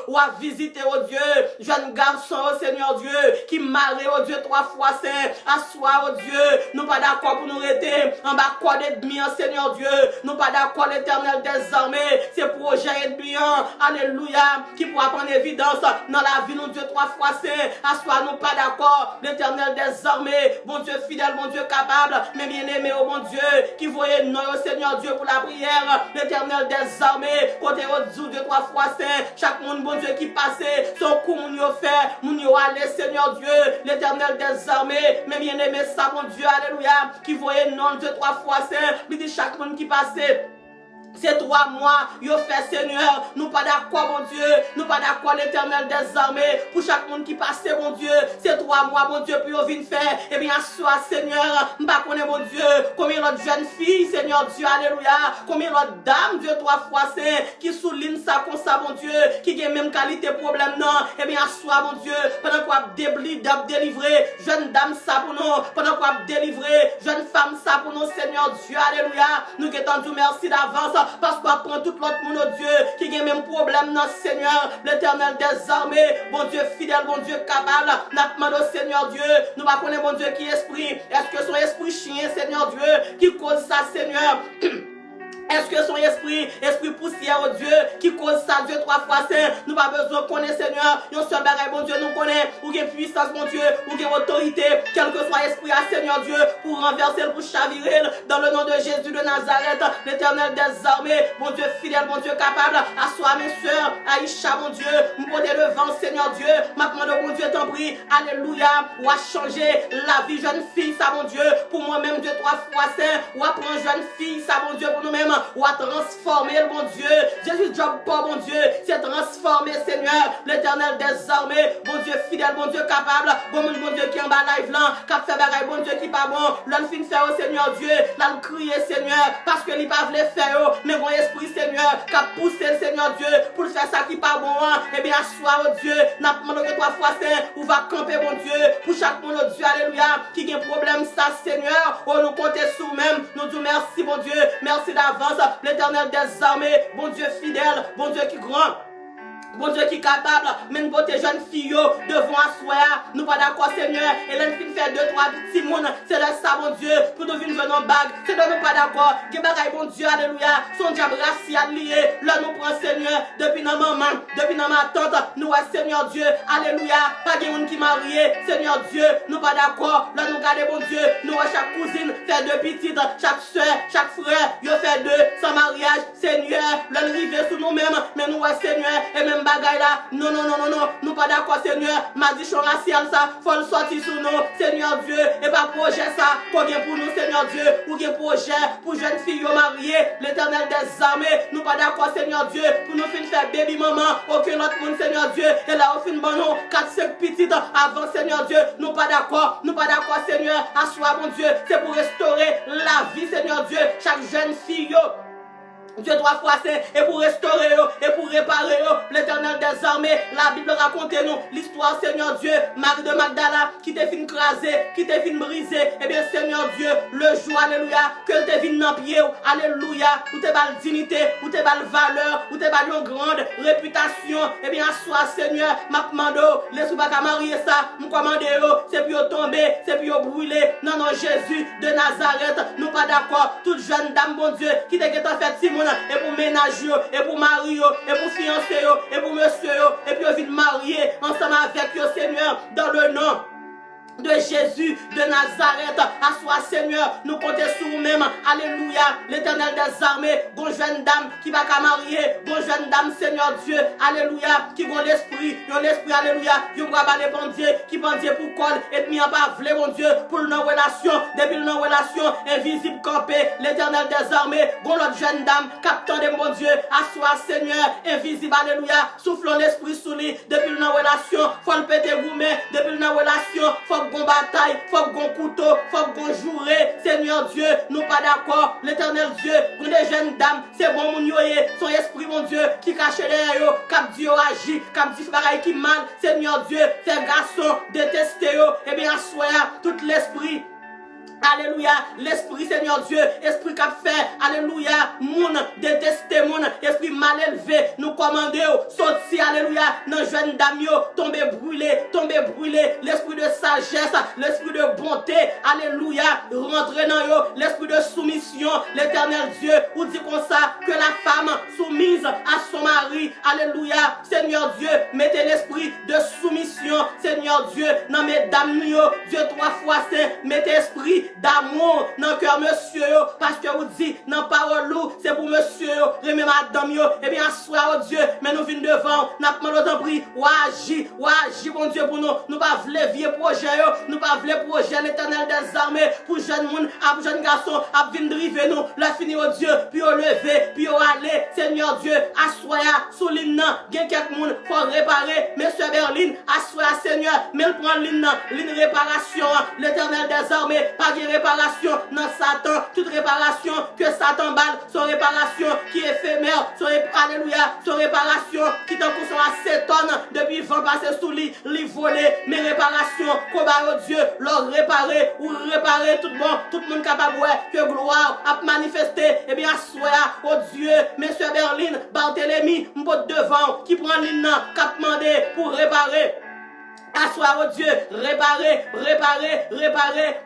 ou à visiter au Dieu, jeune garçon, Seigneur Dieu, qui marie au Dieu 3 fois saint, assois au Dieu, nous pas d'accord pour nous rester, en bas quoi d'ennemi, Seigneur Dieu, nous pas d'accord l'Éternel des armées, ces projets ennemis, alléluia, qui pourra prendre évidence dans la vie, nous Dieu 3 fois saint, assois nous pas d'accord, l'Éternel des armées, bon Dieu fidèle, bon Dieu capable, mais bien aimé, oh mon Dieu, qui voyait non, Seigneur Dieu, pour la prière, l'Éternel des armées, côté au Dieu 3 fois saint, chaque monde, bon Dieu, qui passait, son coup, mon Dieu fait, mon Dieu allé, Seigneur Dieu, l'Éternel des armées, mais bien aimé, ça, mon Dieu, alléluia, qui voyait non, Dieu 3 fois saint, lui dit chaque monde qui passait. C'est 3 mois, yo fait Seigneur, nous pas d'accord mon Dieu, nous pas d'accord l'Éternel des armées, pour chaque monde qui passe mon Dieu, c'est 3 mois mon Dieu, puis on vient faire, et bien soit Seigneur, m'pas connaît mon Dieu, combien d'autres jeunes filles, Seigneur Dieu, alléluia, combien d'autres dames, Dieu 3 fois saint, qui souligne ça comme ça mon Dieu, qui a même qualité problème non, et bien soit mon Dieu, pendant qu'on a délivré, jeune dame ça pour nous, pendant qu'on a délivré, jeune femme ça pour nous, Seigneur Dieu, alléluia, nous qui t'en merci d'avance, parce qu'on prend tout l'autre monde, oh Dieu, qui a même problème dans le Seigneur, l'Éternel des armées, bon Dieu fidèle, bon Dieu capable, n'a demandé au Seigneur Dieu, nous va connaître bon Dieu qui est esprit, est-ce que son esprit chien, Seigneur Dieu, qui cause ça, Seigneur? Est-ce que son esprit poussière, oh Dieu, qui cause ça, Dieu 3 fois saint, nous pas besoin de connaître, Seigneur, nous seul bagaille, bon Dieu, nous connaît, ou qu'il puissance, mon Dieu, ou qu'il autorité, quel que soit esprit, à Seigneur Dieu, pour renverser, pour chavirer, dans le nom de Jésus de Nazareth, l'Éternel des armées, bon Dieu fidèle, bon Dieu capable, à soi, mes soeurs, Aïcha, mon Dieu, me porter devant, Seigneur Dieu, maintenant, bon Dieu, t'en prie, alléluia, ou à changer la vie, jeune fille, ça, mon Dieu, pour moi-même, Dieu 3 fois saint, ou à prendre jeune fille, ça, mon Dieu, pour nous-mêmes, ou à transformer, mon Dieu. Jésus, job pas, mon Dieu, c'est transformer, Seigneur, l'Éternel des armées, bon Dieu fidèle, bon Dieu capable, bon Dieu qui est en bas live là, qui a fait bagaille, bon Dieu qui pas bon, l'on fin faire au Seigneur Dieu, l'on crier, Seigneur, parce que il pas voulu faire, mais bon esprit, Seigneur, qui a poussé le Seigneur Dieu pour faire ça qui pas bon, et bien, soir, oh Dieu, n'a pas demandé que 3 fois saint, ou va camper, mon Dieu, pour chaque monde, oh Dieu, alléluia, qui a un problème, ça, Seigneur, on nous compte sur même, nous disons merci, mon Dieu, merci d'avance, l'Éternel des armées, bon Dieu fidèle, bon Dieu qui grand. Bon Dieu qui est capable, même pour tes jeunes filles devant asseoir. Nous pas d'accord, Seigneur. Hélène fin fait 2, 3 petits mounes. C'est là ça, bon Dieu, pour nous venir en bague. C'est là nous pas d'accord. Gebagaï, bon Dieu, alléluia. Son diable racial lié. Là nous prend, Seigneur, depuis nos mamans, depuis nos ma tante. Nous, Seigneur Dieu, alléluia. Pas de monde qui marié, Seigneur Dieu. Nous pas d'accord. Là nous gardons, bon Dieu. Nous, chaque cousine fait 2 petites. Chaque soeur, chaque frère, il fait 2 sans mariage. Seigneur, là nous vivons sous nous-mêmes. Mais nous, Seigneur, et même bagaille là, non, nous pas d'accord, Seigneur, maldition raciale ça, faut le sortir sur nous, Seigneur Dieu, et pas projet ça, qu'on vient pour nous, Seigneur Dieu, ou qu'il projet pour jeunes filles mariées, l'Éternel des armées, nous pas d'accord, Seigneur Dieu, pour nous faire baby maman, aucun autre monde, Seigneur Dieu, et là, au fin bon nous, 4-5 petites avant, Seigneur Dieu, nous pas d'accord, Seigneur, à soi, mon Dieu, c'est pour restaurer la vie, Seigneur Dieu, chaque jeune fille, Dieu doit froisser et pour restaurer et pour réparer l'Éternel des armées. La Bible raconte nous l'histoire, Seigneur Dieu, Marie de Magdala qui t'est fin craser, qui t'est fin briser. Eh bien, Seigneur Dieu, le jour, alléluia, que t'es fin dans pied, alléluia, où t'es bal dignité, où t'es bal valeur, où t'es bal une grande réputation. Eh bien, sois, Seigneur, m'a demandé, laisse-moi pas marier ça, m'commande, c'est puis tomber, c'est puis brûler. Non, Jésus de Nazareth, nous pas d'accord. Toute jeune dame, bon Dieu, qui t'est fait Simon, et pour ménager, et pour marier, et pour fiancer, et pour monsieur, et puis vite marier ensemble avec le Seigneur dans le nom de Jésus de Nazareth. À soi, Seigneur, nous comptons sur nous-mêmes. Alléluia. L'Éternel des armées, bon jeune dame qui va qu'à marier, bon jeune dame, Seigneur Dieu, alléluia, qui vont l'esprit, alléluia, qui va pas les pendiers, qui pendier pour col, et mis en bas, mon Dieu, pour nos relations, depuis nos relations, invisible campé, l'Éternel des armées, bon l'autre jeune dame, captant de mon Dieu, à soi, Seigneur, invisible, alléluia, soufflons l'esprit sous lui, depuis nos relations, faut le péter gourmet, depuis nos relations, faut qu'on bataille, faut qu'on couteau, faut qu'on jouer. Seigneur Dieu, nous pas d'accord. L'Éternel Dieu, pour les jeunes dames, c'est bon mon yoye, son esprit mon Dieu, qui cache les yo, cap Dieu agit, cap dit pareil qui mal. Seigneur Dieu, ces garçons détestés yo, et bien soya tout l'esprit. Alléluia, l'esprit Seigneur Dieu, esprit qu'a fait, alléluia, moun détesté, moun esprit mal élevé, nous commander, sortir, alléluia, dans jeune dame, tomber brûlé, l'esprit de sagesse, l'esprit de bonté, alléluia, rentrer dans yo, l'esprit de soumission, l'Éternel Dieu, ou dit comme ça, que la femme soumise à son mari, alléluia, Seigneur Dieu, mettez l'esprit de soumission, Seigneur Dieu, dans mesdames, Dieu 3 fois saint, mettez esprit d'amour dans le cœur, monsieur, parce que vous dites, dans la parole, c'est pour monsieur, remet madame, et bien, soir, oh Dieu, mais nous venons devant, nous avons demandé prix, ou agis, bon Dieu, pour nous pas voulons vieux projet, nous pas voulons projet, l'Éternel des armées, pour jeunes monde, pour jeunes garçons, à venir driver nous, la finir, oh Dieu, puis au lever, puis au aller, Seigneur Dieu, assoya, souligne, gen quelques monde, faut réparer, monsieur Berlin, assoya, Seigneur, mais il prend l'ine réparation, l'Éternel des armées, pas de réparation dans Satan, toute réparation que Satan balle, son réparation qui est éphémère, alléluia, son réparation qui t'en pousse à 7 tonnes depuis 20 passés sous lui voler, mais réparation, qu'on va au Dieu, leur réparer ou réparer tout le monde capable que gloire a manifesté, et bien soya, oh Dieu, monsieur Berlin, Barthélemy, m'bot devant, qui prend l'île, cap mandé pour réparer. Assoir au Dieu, réparer,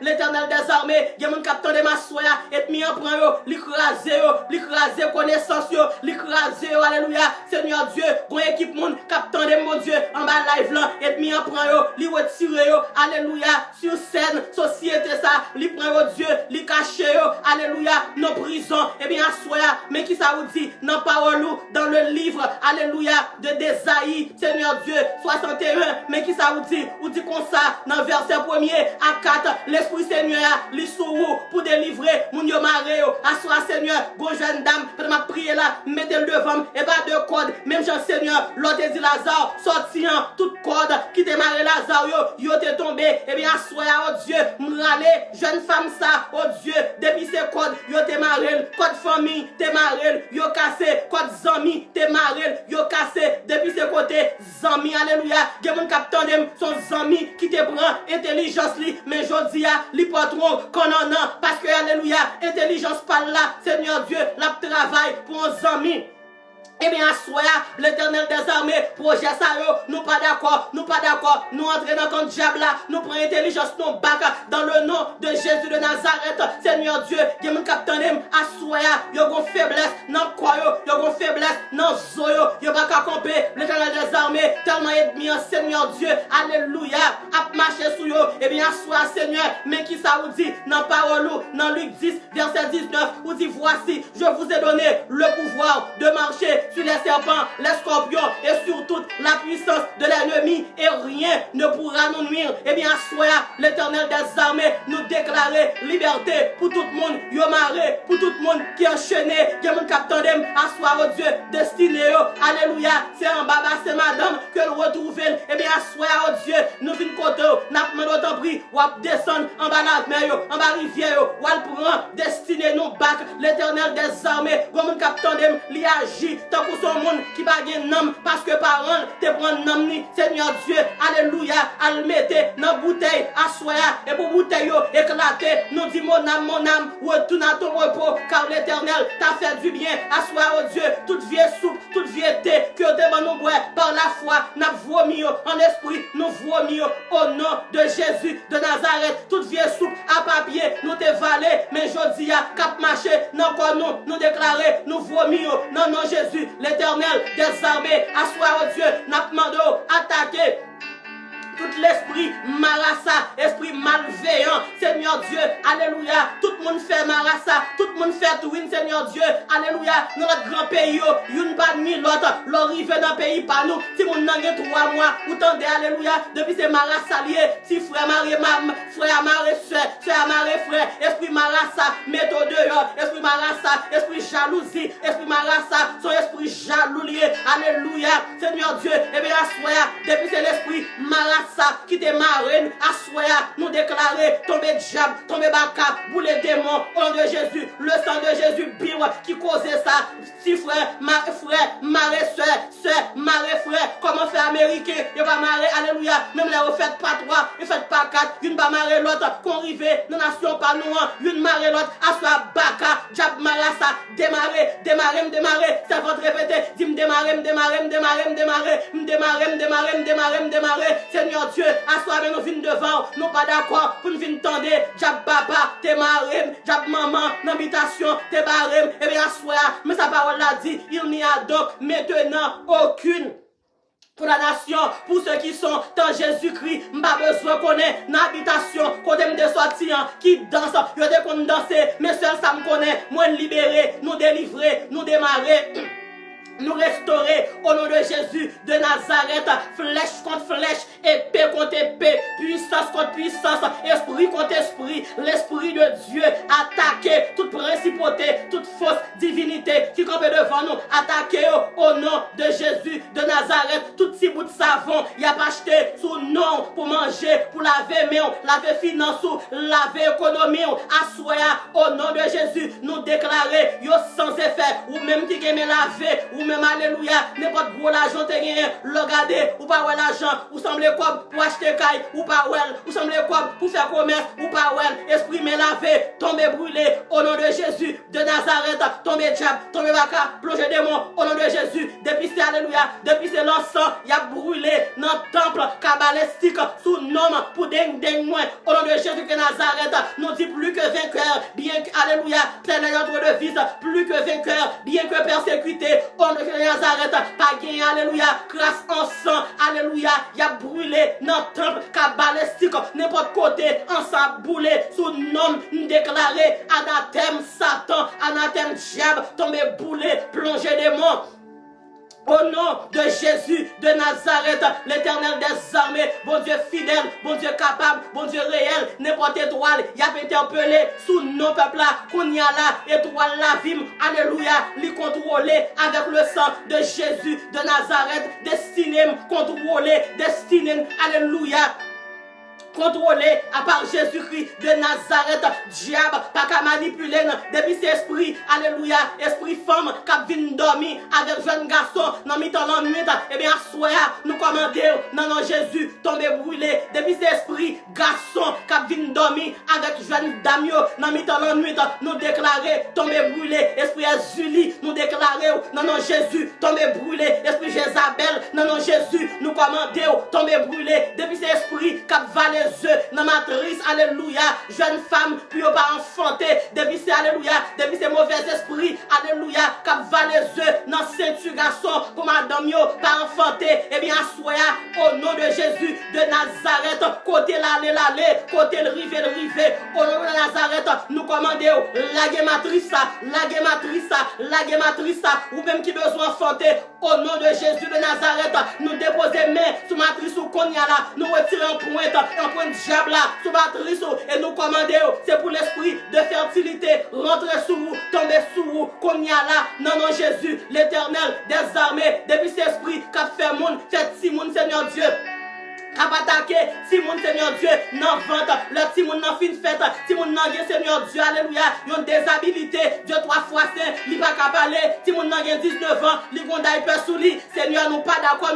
l'Éternel des armées, il y a mon capitaine de ma soya, et mis en prend l'écraser connaissance, l'écraser, alléluia, Seigneur Dieu, bon équipe mon capitaine de mon Dieu, en bas live là, et mis en prend li retirer, alléluia, sur scène, société ça, li prend au Dieu, li cacher, alléluia, nos prisons, et bien assoya, mais qui ça vous dit, dans parole dans le livre, alléluia, de Désaïe, Seigneur Dieu, 61, mais qui ça ou dit comme ça, dans le verset 1er à 4, l'Esprit Seigneur, l'issou pour délivrer, mon yo maré, assoir Seigneur, bon jeune dame, pour ma prier là, mettez le devant, et pas de code, même Jean Seigneur, l'autre dit Lazare, sortir toute code, qui démarre Lazare, yo t'es tombé, et bien assoir, oh Dieu, m'rale, jeune femme ça, oh Dieu, depuis ces codes, yo t'es marré, code famille, t'es marré, yo cassé, code zami, t'es marré, yo cassé, depuis ces côtés, zami, alléluia, gen mon capitaine son ami qui te prend intelligence li, mais je dis à li patron qu'on en a, parce que alléluia, intelligence par là, Seigneur Dieu, la travail pour un ami. Eh bien, assoya, l'Éternel des armées, projet ça yo, nous pas d'accord, nous entrer dans le compte diable là, nous prenons intelligence, nous bac dans le nom de Jésus de Nazareth, Seigneur Dieu, qui mon capitaine, assoya, yo gon faiblesse, non quoi yo gon faiblesse, non zoyo, yo pas qu'à camper, l'Éternel des armées, tellement ennemi, Seigneur Dieu, alléluia, a marché sous yo, eh bien, assoya, Seigneur, mais qui ça vous dit, dans parole, dans Luc 10, verset 19, vous dit, voici, je vous ai donné le pouvoir de marcher sur les serpents, les scorpions et sur toute la puissance de l'ennemi et rien ne pourra nous nuire. Eh bien, soyez l'Éternel des armées nous déclarer liberté pour tout le monde, yo maré, pour tout le monde qui est enchaîné, qui est mon capitaine, assoir au Dieu, destiné, alléluia, c'est en bas, c'est madame que le retrouve. Eh bien, soyez au Dieu, nous venons côté, n'a pas d'autant prix, ou descendre en bas la mer, en bas rivière, ou al prend, destiné nous bac, l'Éternel des armées, comme mon capitaine, li agit, pour son monde qui va gagner nom parce que parents te prend nom ni Seigneur Dieu alléluia al mette dans bouteille assoya et pour bouteille éclater nous dit mon âme retourne à ton repos car l'Éternel t'a fait du bien assoya au Dieu toute vieille soupe toute vieille thé que devant nous boire par la foi n'a vomi en esprit nous vomi au nom de Jésus de Nazareth toute vieille soupe à papier nous te valé mais jodi a cap marché non quoi nous déclarer nous vomi non non Jésus l'Éternel des armées, assoir au Dieu, n'a demandé attaquer tout l'esprit marassa, esprit malveillant, Seigneur Dieu, alléluia, tout le monde fait marassa, tout le monde fait touine, Seigneur Dieu, alléluia, dans notre grand pays, une pas ni l'autre, l'arrivée dans le pays par nous, si mon n'a 3 mois, vous tendez, alléluia, depuis c'est marassa lié, si frère marié, frère marié, soeur marié, frère, esprit marassa, méthode dehors, esprit marassa, esprit jalousie, esprit marassa, son esprit jaloux lié, alléluia, Seigneur Dieu, et bien assoya, depuis c'est l'esprit marassa, qui te marraine, assoya, nous déclarer, tomber diable, tomber baka, boule démon, au nom de Jésus, le sang de Jésus, biwa, qui causait ça, si frère, maré, soeur, maré, frère, comment faire américain, il va marrer, alléluia, même là, vous faites pas 3, vous faites pas 4, une va marrer l'autre, qu'on rive, nous nation pas nous, une marrer l'autre, assoya, baka, diable, marassa, démarrer, ça va te répéter, dis démarrer, Seigneur Dieu, assois nous venons devant, nous pas d'accord pour nous venir tendre, diable papa, t'es marré, diable maman, l'habitation, t'es barré, et bien assois, mais sa parole l'a dit, il n'y a donc maintenant aucune pour la nation, pour ceux qui sont dans Jésus-Christ, m'a besoin qu'on ait une habitation, qu'on aime des sortir, qui dansent, je dis qu'on danse, mais seul ça me connaît, moi libérer, nous délivrer, nous démarrer. Nous restaurer au nom de Jésus de Nazareth, flèche contre flèche, épée contre épée, puissance contre puissance, esprit contre esprit, l'esprit de Dieu attaquer toute principauté, toute fausse divinité qui campe devant nous, attaquer au nom de Jésus de Nazareth, tout petit bout de savon, il a pas acheté sous nom pour manger, pour laver main, laver finance, laver économie, assoya au nom de Jésus, nous déclarer yo sans effet, ou même qui aime laver, ou même alléluia, n'importe gros l'argent te gagné, le garder, ou pas ouais l'argent, ou semble quoi pour acheter caille, ou pas ouais, ou semble quoi pour faire commerce, ou pas ouais, esprit mais lavé, tomber brûlé, au nom de Jésus de Nazareth, tomber diable, tomber baka, plonger démon, au nom de Jésus, depuis c'est alléluia, depuis c'est l'encens, il a brûlé dans le temple cabalistique, sous nom, pour ding moins, au nom de Jésus de Nazareth, nous dit plus que vainqueur, bien que, alléluia, plein de devise, plus que vainqueur, bien que persécuté, au nom de Nazareth, pas gagné, alléluia, grâce en sang, alléluia, il a brûlé dans le temple cabalistique, n'importe côté, ensemble boulé, sous nom déclaré, anathème Satan, anathème diable, tombé boulé, plongé démon. Au nom de Jésus de Nazareth, l'Éternel des armées, bon Dieu fidèle, bon Dieu capable, bon Dieu réel, n'importe étoile, il a interpellé sous nos peuples là, qu'on y a là, étoile la vime, alléluia, lui contrôler avec le sang de Jésus de Nazareth, destiné, contrôler, destiné, alléluia. Contrôlé à part Jésus-Christ de Nazareth, diable, pas qu'à manipuler, depuis cet esprit, alléluia, esprit femme, qui vient dormir avec jeune garçon, dans mi-temps la nuit, et bien, soya, nous commandons, non, non, Jésus, tombé brûlé, depuis cet esprit, garçon, qui vient dormir avec jeune dame, dans mi-temps la nuit, nous déclarer, tomber brûlé, esprit Julie, nous déclarer, dans nom Jésus, tomber brûlé, esprit Jézabel, dans nom Jésus, nous commander, tomber brûlé, depuis ces esprits, qui va les œufs, dans matrice, alléluia, jeune femme, puis pas enfanter, depuis ces, alléluia, depuis ces mauvais esprits, alléluia, qui va les œufs, dans ceinture garçon, pour madame, pas enfanter, eh bien, soya, au nom de Jésus, de Nazareth, côté l'aller, côté le rive, au nom de Nazareth, nous commandons, la matrice, ou même qui besoin enfanter, au nom de Jésus de Nazareth, nous déposer main sur matrice ou qu'on y a là, nous retirons un point de diable là, sur matrice et nous commandons, c'est pour l'esprit de fertilité, rentrer sous vous, tomber sous vous, qu'on y a là, non, non, Jésus, l'éternel des armées, depuis cet esprit qui a fait monde, fait si monde, Seigneur Dieu. Cap attaquer, si mon Seigneur Dieu, n'en vente, le si mon n'en fin fête, si mon n'en Seigneur Dieu, alléluia, yon déshabilité, Dieu 3 fois saint, li pas qu'à parler, si mon n'en 19 ans, li gonda hyper sous li, Seigneur, nous pas d'accord,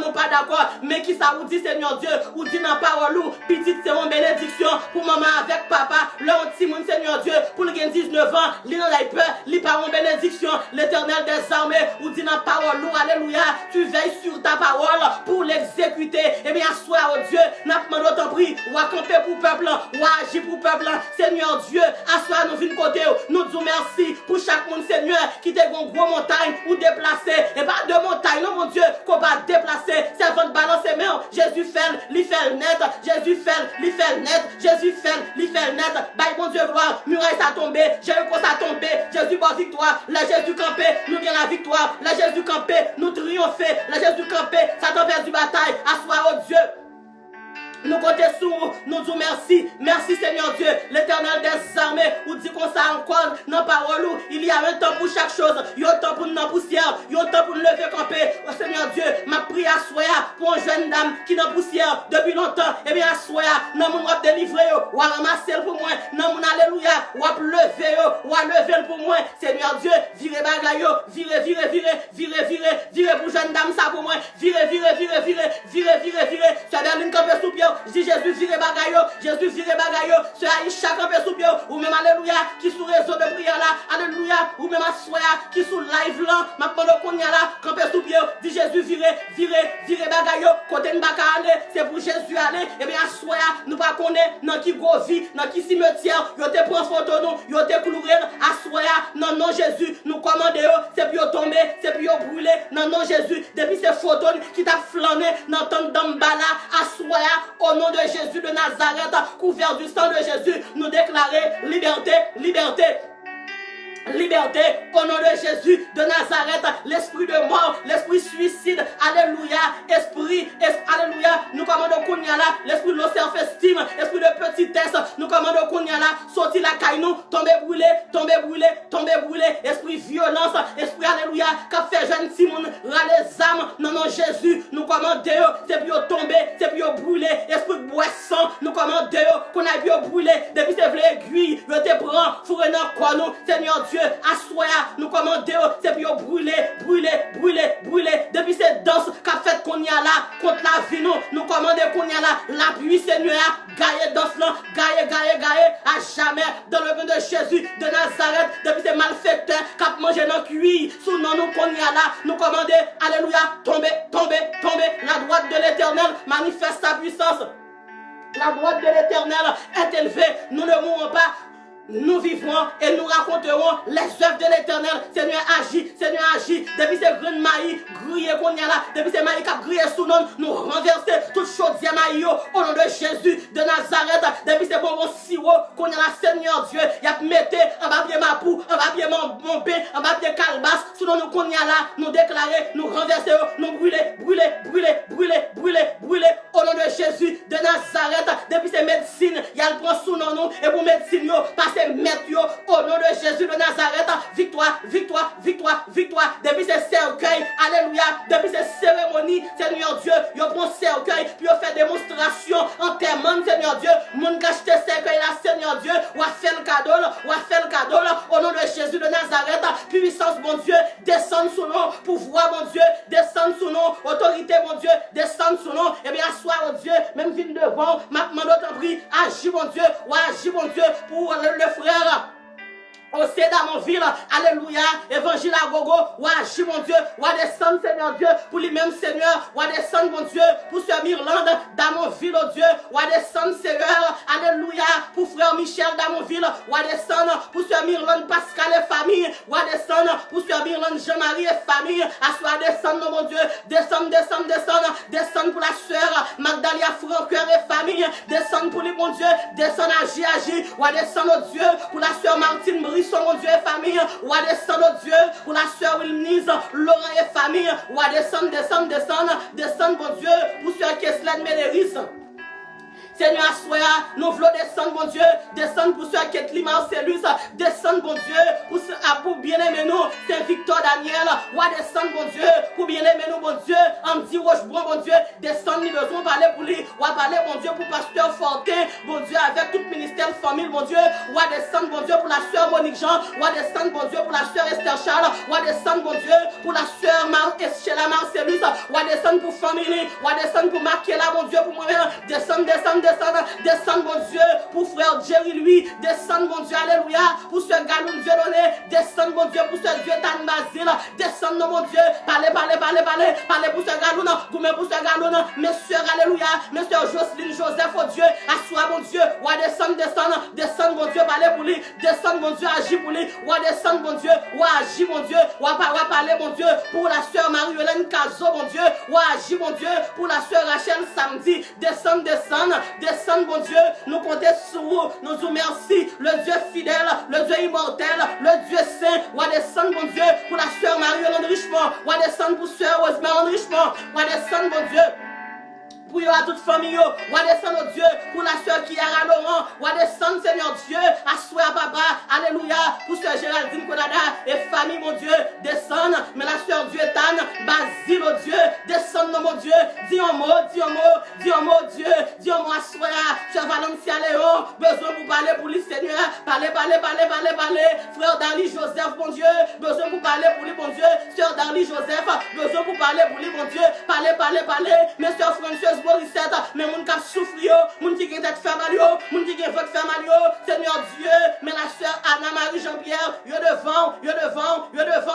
mais qui ça vous dit, Seigneur Dieu, ou dit dans parole ou, petite c'est une bénédiction, pour maman avec papa, le si mon Seigneur Dieu, pour le 19 ans, li n'en a peur, li pas une bénédiction, l'éternel des armées, ou dit dans parole ou, alléluia, tu veilles sur ta parole, pour l'exécuter, et bien, sois au Dieu, n'a pas demandé ton prix, ou à camper pour peuple, ou à agir pour peuple, Seigneur Dieu, assois nous vine côté, nous disons merci pour chaque monde, Seigneur, qui te gon gros montagne ou déplacer, et pas de montagne, non mon Dieu, qu'on va déplacer, c'est avant de balancer, mais Jésus fait, li fait net, Jésus fait, li fait net, Jésus fait, li fait net, bye mon Dieu gloire, muraille ça tombé, Jéricho ça tombé, Jésus bon victoire, la Jésus campé, nous gagnons la victoire, la Jésus campé, nous triompher, la Jésus campé, Satan perdu bataille, assois au Dieu. Nous comptons sur vous, nous disons merci, merci Seigneur Dieu, l'éternel des armées, ou dit qu'on ça encore dans parole, il y a un temps pour chaque chose, il y a un temps pour nous poussière, il y a un temps pour nous lever camper, oh Seigneur Dieu, ma prière soit pour une jeune dame qui dans poussière depuis longtemps, et bien soit, non mon wap délivrer, ou ramasser pour moi, non mon alléluia, ou lever, ou lever pour moi, Seigneur Dieu, virez bagaille, virez pour jeune dame ça pour moi, virez, ça vient d'une camper sous pied. Si Jésus vire bagaille, Jésus vire bagaille, ce Aïcha campé sous pied, ou même alléluia, qui sous réseau de prière là, alléluia, ou même assoya, qui sous live là, maintenant qu'on y a là, campé sous pied, dit Jésus vire bagaille, côté n'baka aller, c'est pour Jésus aller, et bien assoya, nous pas connaître dans qui go vie, dans qui cimetière, yo te prend photo nous, yo te cloué, assoya, non non Jésus, nous commander, c'est pour tomber, c'est pour brûler, non non Jésus, depuis ces photos qui t'a flâné dans ton d'ambala, assoya, au nom de Jésus de Nazareth, couvert du sang de Jésus, nous déclarer liberté, liberté. Liberté, au nom de Jésus de Nazareth, l'esprit de mort, l'esprit suicide, alléluia, alléluia, nous commandons qu'on y a là, l'esprit de self-estime, l'esprit de petitesse, nous commandons qu'on y a là, sortir la caille nous, tomber brûlé, esprit violence, esprit alléluia, qu'a fait jeune Simon, les âmes, non non Jésus, nous commandons, c'est pour tomber, c'est pour brûler, esprit de boisson, nous commandons, qu'on a pu brûler, depuis c'est v'lé aiguille, je te prends, fourré dans quoi nous, Seigneur Dieu, assoya, nous commandons, c'est pour brûler, depuis cette danse qu'a fait qu'on y a là, contre la vie nous commandons qu'on y a là, l'appui Seigneur, gagne danse là, gagne, à jamais, dans le nom de Jésus de Nazareth, depuis ces malfaiteurs qu'a mangé dans cuir, sous nous qu'on y a là, nous commandons, alléluia, tomber, la droite de l'Éternel manifeste sa puissance. La droite de l'Éternel est élevée, nous ne mourrons pas. Nous vivrons et nous raconterons les œuvres de l'Éternel. Seigneur agit. Depuis ces graines maïs grillées qu'on y a là, depuis ces maïs qui ont grillé sous nous renverser toutes choses maïs au nom de Jésus de Nazareth. Depuis ces bonbons sirop qu'on y a là, Seigneur Dieu, il a mis en bas pied ma poux, en bas pied mon pain, en bas pied calebasse, sous nous qu'on y a là, nous déclarer, nous renverser, nous brûler, au nom de Jésus de Nazareth. Depuis ces médecines, il y a le prend sous nous et pour médecine, passer mettre au nom de Jésus de Nazareth, victoire. Depuis ces cercueils, alléluia, depuis ces cérémonies, Seigneur Dieu, ils prennent cercueil, puis ils font démonstration en termes, Seigneur Dieu, mon cache cercueil là, Seigneur Dieu, ou a fait le cadeau, au nom de Jésus de Nazareth, puissance, mon Dieu, descend sous nous, pouvoir, mon Dieu, descend sous nous, autorité, mon Dieu, descend sous nous, et bien, assoir, oh Dieu, même ville devant, ma demande t'en prie, agis, mon Dieu, ou agis, mon Dieu, pour le frère. Au Cédamonville, alléluia, évangile à gogo, ou agis mon Dieu, ou descendre Seigneur Dieu, pour lui-même Seigneur, ou descendre mon Dieu, pour ce Mirlande, Damonville, oh Dieu, ou descendre Seigneur, alléluia, pour frère Michel Damonville, ou descendre pour ce Mirlande Pascal et famille, ou descendre pour ce Mirlande Jean-Marie et famille, à soi descendre mon Dieu, descendre pour la sœur Magdalia Francoeur et famille, descendre pour lui mon Dieu, descendre agir, ou descendre oh Dieu, pour la sœur Martine Brisson, mon Dieu et famille, ou à descendre, oh Dieu, pour la sœur Wilnise, Laurent et famille, ou à descendre, mon Dieu, pour sœur Keslen Méléris. Seigneur, assoya, nous voulons descendre, mon Dieu, descendre pour ceux qui est Marcellus, descendre, mon Dieu, pour bien-aimer nous, c'est Victor Daniel, ou descendre, mon Dieu, pour bien-aimer nous, mon Dieu, Andy Rochebron, mon Dieu, descendre, nous besoin parler pour lui, ou parler, mon Dieu, pour Pasteur Fortin, mon Dieu, avec tout ministère famille, mon Dieu, ou descendre, mon Dieu, pour la sœur Monique Jean, ou descendre, mon Dieu, pour la sœur Esther Charles, ou descendre, mon Dieu, pour la sœur Sheila Marcellus, ou descendre pour famille, ou descendre pour Markela, mon Dieu, pour moi-même, descendre, mon Dieu, pour frère Jerry, lui, descendre, mon Dieu, alléluia, pour ce Galoun Dieu donné, descendre, mon Dieu, pour ce Dieu Dan Basile, descendre, mon Dieu, parlez pour ce Galoun, vous-même pour ce Galoun, mes soeurs, alléluia, mes soeurs Jocelyne, Joseph, oh Dieu, assois, mon Dieu, ou descendre, mon Dieu, parlez pour lui, descendre, mon Dieu, agis pour lui, ou descendre, mon Dieu, ou agis, mon Dieu, ou parler, mon Dieu, pour la soeur Marie-Hélène Cazo, mon Dieu, ou agis, mon Dieu, pour la soeur Rachel Samedi, descendre, mon Dieu, nous comptons sur vous, nous vous merci, le Dieu fidèle, le Dieu immortel, le Dieu saint, ou descendre, mon Dieu, pour la sœur Marie-Hélène Richemont, ou descendre pour sœur Rosemary Richemont, ou descendre, mon Dieu, pour à toute famille, ou descendre, Dieu, pour la sœur qui est à Laurent, ou descendre, Seigneur Dieu, assois à papa, alléluia, pour sœur Géraldine Konada et famille, mon Dieu, descendre, mais la sœur Dieu Tan, Basile, oh Dieu, descendre, mon Dieu, dis un mot, Dieu, dis un mot, assois, sœur Valencia Léon, besoin pour parler pour lui, Seigneur, parler, frère Darly Joseph, mon Dieu, besoin pour parler pour lui, mon Dieu, sœur Darly Joseph, besoin pour parler pour lui, mon Dieu, parler, mes sœurs Françoise Morissette, mais mon cap souffle, mon qui est fait mal, mon qui est fait mal, Seigneur Dieu, mais la sœur Anna-Marie Jean-Pierre, yo devant,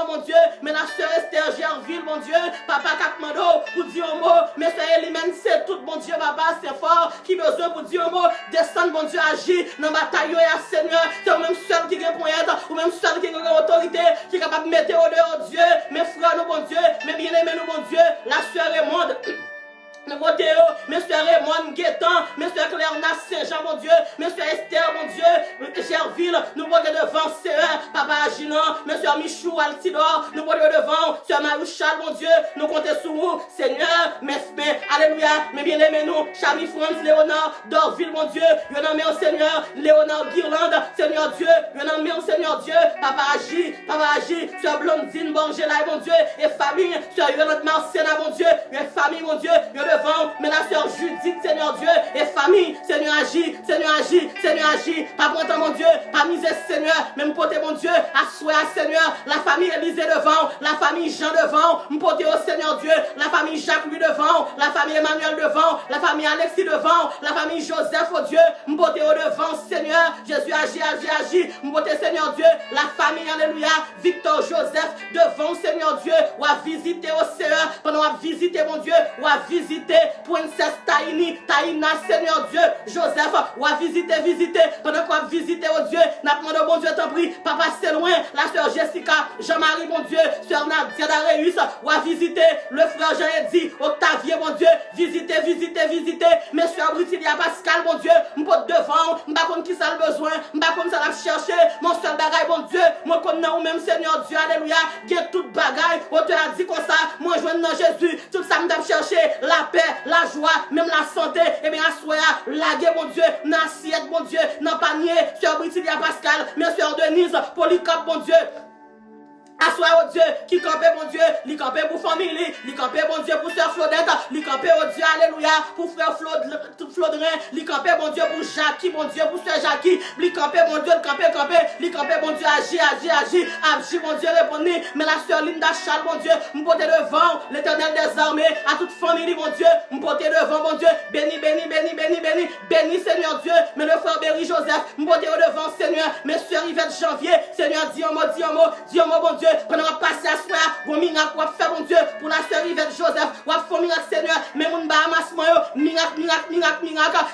mon Dieu, mais la sœur Esther Gerville, mon Dieu, papa Kakmando, pour dire un mot, mais sœur Elimène, c'est tout, mon Dieu, papa, c'est fort, qui besoin pour dire un mot, descendre, mon Dieu, agir dans la bataille, Seigneur, c'est même seul qui est pointe, ou même seul qui est autorité, qui est capable de mettre au dehors, Dieu, mes frères, nous, mon Dieu, mes bien-aimés, nous, mon Dieu, la sœur Raymonde, mes soeurs Raymond Guétan, mes soeurs Claire Saint-Jean, mon Dieu, mes soeurs Esther, mon Dieu, Gerville, nous voyons devant, sœur, papa Aginan, mes soeurs Michou, Altidor, nous voyons devant, sœur Marouchal, mon Dieu, nous comptons sur vous, Seigneur, mes alléluia, mes bien-aimés, nous, Chami France, Léonard, Dorville, mon Dieu, je nomme au Seigneur, Léonard Guirlande, Seigneur Dieu, je nomme au Seigneur Dieu, papa Agi, sœur Blondine, Bangela, mon Dieu, et famille, sœur Yolande Marcena, mon Dieu, et famille, mon Dieu, mais la sœur Judith, Seigneur Dieu, et famille, Seigneur agis, pas prendre mon Dieu, pas miser Seigneur, même porter mon Dieu, assoir Seigneur, la famille Élisée devant, la famille Jean devant, m'porter au Seigneur Dieu, la famille Jacques lui devant, la famille Emmanuel devant, la famille Alexis devant, la famille Joseph au Dieu, m'porter au devant Seigneur, Jésus agis, m'porter Seigneur Dieu, la famille Alléluia, Victor Joseph devant Seigneur Dieu, ou à visiter au Seigneur, pendant à visiter mon Dieu, ou à visiter Princesse Taïna, Seigneur Dieu, Joseph, ou à visiter, pendant qu'on va visiter au Dieu, n'a demandé bon Dieu t'en prie, papa c'est loin, la sœur Jessica, Jean-Marie mon Dieu, sœur Nadia Darius, ou à visiter le frère Jean-Eddy, Octavien mon Dieu, visiter, mes soeurs Brutilia Pascal mon Dieu, m'pote devant, m'pas contre qui ça le besoin, m'pas contre ça la chercher, mon soeur Bagaille mon Dieu, moi connais ou même Seigneur Dieu, alléluia, get toute bagaille, on te a dit comme ça, moi je dans Jésus, tout ça m'd'a chercher, la paix, la joie, même la santé, et bien assoya, laguer mon Dieu, dans l'assiette mon Dieu, dans panier, sœur Britilia Pascal, mes soeurs Denise, Polycarpe mon Dieu, Assoir, oh Dieu, qui campait, mon Dieu, li campait pour famille, li campait, mon Dieu, pour sœur Claudette, li campait, oh Dieu, alléluia, pour frère Flaudrin, li campait, mon Dieu, pour Jackie, mon Dieu, pour sœur Jackie, li campait, mon Dieu, li campait, mon Dieu, agis, mon Dieu, répondez, mais la sœur Linda Charles, mon Dieu, m'porter devant l'Éternel des armées, à toute famille, mon Dieu, m'porter devant, mon Dieu, béni, Seigneur Dieu, mais le frère Berry Joseph, m'porter devant, Seigneur, mes sœurs Yvette Janvier, Seigneur, dis un mot, mon Dieu, pendant qu'on passe à soi, bon miracle, on va faire, mon Dieu, pour la sœur Yvette Joseph, on va faire miracle, Seigneur, mais mon Bahamas, miracle,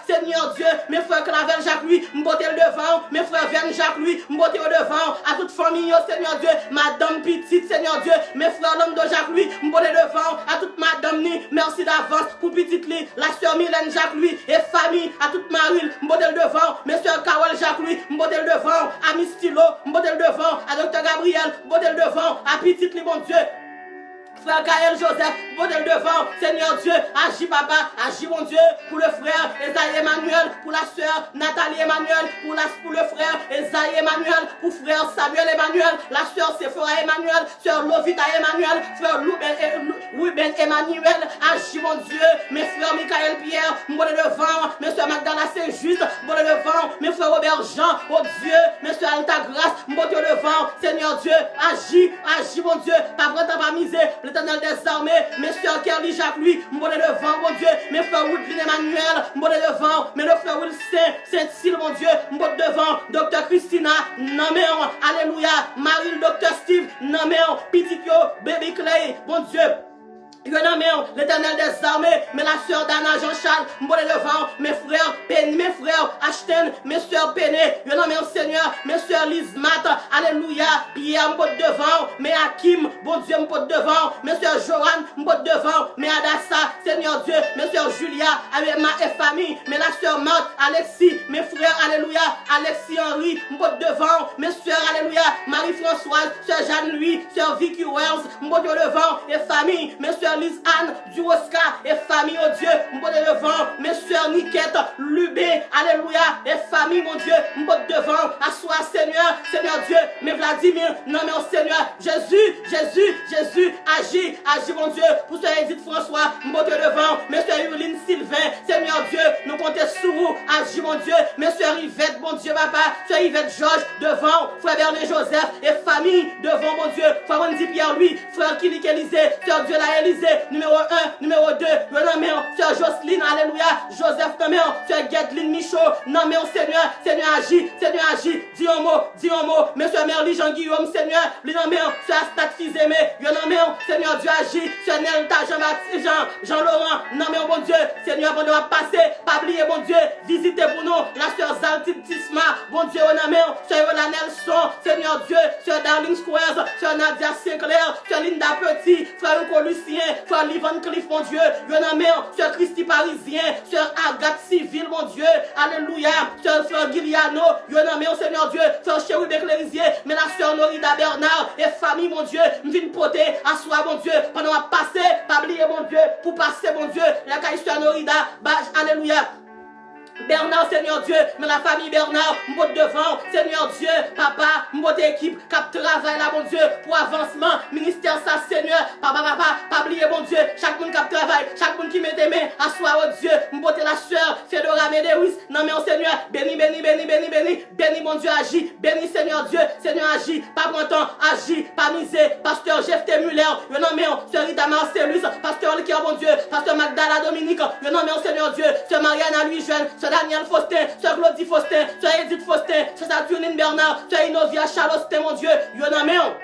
Seigneur Dieu, mes frères Clavel Jacques Louis, m'porter devant, mes frères Verne Jacques Louis, m'porter devant, à toute famille, Seigneur Dieu, Madame Petite, Seigneur Dieu, mes frères Lando Jacques Louis, m'porter devant, à toute Madame Ni, merci d'avance pour Petite Louis, la sœur Mylène Jacques Louis, et famille, à toute Marie, m'porter devant, mes sœurs Carole Jacques Louis, m'porter devant, à Miss Stilo, m'porter devant, à Dr Gabriel, m'porter devant, à Petite Louis, mon Dieu. Frère Gaël Joseph, modèle devant, Seigneur Dieu, agis papa, agis mon Dieu, pour le frère Esaïe Emmanuel, pour la sœur Nathalie Emmanuel, pour le frère Esaïe Emmanuel, pour frère Samuel Emmanuel, la sœur Sephora Emmanuel, sœur Lovita Emmanuel, frère Ruben Emmanuel, agis mon Dieu, mes frères Michael Pierre, modèle devant, mes sœurs Magdala Saint-Just, modèle devant, mes frères Robert Jean, oh Dieu, mes sœurs Alta Grâce, modèle devant, Seigneur Dieu, agis mon Dieu, pas prendre pas miser, l'Éternel des armées, mes soeurs Kerly Jacques Louis, m'bonne devant, mon Dieu, mes frères Woodlin Emmanuel, m'bonne devant, mes le frère Wilson, Saint-Cile, mon Dieu, m'bonne devant, Docteur Christina, Naméon, Alléluia, Marie, Docteur Steve, Naméon, Pititio, Baby Clay, mon Dieu. L'Éternel des armées, mais la sœur d'Anna Jean-Charles, m'bonne devant, mes frères Penny, mes frères Ashton, mes sœurs Penny, Seigneur, mes sœurs Liz Matt, Alléluia, Pierre m'bonne devant, mes Hakim, bon Dieu m'bonne devant, mes sœurs Joran m'bonne devant, mes Adassa, Seigneur Dieu, mes sœurs Julia, avec ma famille, mais la sœur Marthe, Alexis, mes frères, Alléluia, Alexis Henry, m'bonne devant, mes sœurs, Alléluia, Marie-Françoise, sœur Jeanne-Louis, sœur Vicky Wells, m'bonne devant, et famille, mes sœurs Lise Anne, du Oscar, et famille, oh Dieu, m'bonne devant, mes sœurs Niquette, Lubé, Alléluia, et famille, mon Dieu, m'bonne devant, à soi, Seigneur Dieu, mes Vladimir, non mais au Seigneur, Jésus, agis, mon Dieu, pour ce Edith François, m'bonne devant, mes sœurs Yuline Sylvain, Seigneur Dieu, nous comptons sur vous, agis, mon Dieu, mes sœurs Yvette, mon Dieu, papa, sœur Yvette Georges, devant, frère Berné Joseph, et famille, devant, mon Dieu, frère Wendy Pierre-Louis, frère Kilik Élysée, sœur Dieu la Élysée, numéro 1, numéro 2, sœur Jocelyne, Alléluia, Joseph, sœur Guedeline Michaud, Seigneur agis, dis un mot, monsieur Merli Jean-Guillaume, Seigneur, sœur Astat Fizemé, Seigneur Dieu agis, sœur Nelta, Jean-Laurent, non mais bon Dieu, Seigneur, bon Dieu, va passer, pas oublier, bon Dieu, visitez pour nous, la sœur Zaltine Tisma, bon Dieu, sœur Yola Nelson, Seigneur Dieu, sœur Darling Squares, sœur Nadia Sinclair, sœur Linda Petit, frère Hugo Lucien, frère Livan Cliff, mon Dieu, sœur Christy Parisien, sœur Agathe Civil, mon Dieu, Alléluia, sœur Guiliano, Seigneur Dieu, sœur Chéri Béclérisier, mais la sœur Norida Bernard, et famille, mon Dieu, m'vine poter, à soi, mon Dieu, pendant à passer, pas oublier, mon Dieu, pour passer, mon Dieu, la caille sœur Norida, Alléluia. Bernard, Seigneur Dieu, mais la famille Bernard, m'botte devant, Seigneur Dieu, papa, m'botte équipe, cap travail là, mon Dieu, pour avancement, ministère ça, Seigneur, papa, pas oublier, mon Dieu, chaque monde cap travail, chaque monde qui met des mains, à soi, oh Dieu, m'botte la sœur, Fedora Medewis, non mais, oh Seigneur, béni, mon Dieu, agis, béni, Seigneur Dieu, Seigneur, agis, pas content, agis, pas misé, pasteur Jephté Muller, non mais, sœur Rita Marcellus, pasteur Likia, mon Dieu, pasteur Magdala Dominique, non mais, Seigneur Dieu, sœur Marianne à lui jeune, sœur Daniel Faustin, sœur Claudie Faustin, sœur Edith Faustin, sœur Saturnine Bernard, sœur Inovia Charlotte, mon Dieu, Yonaméon.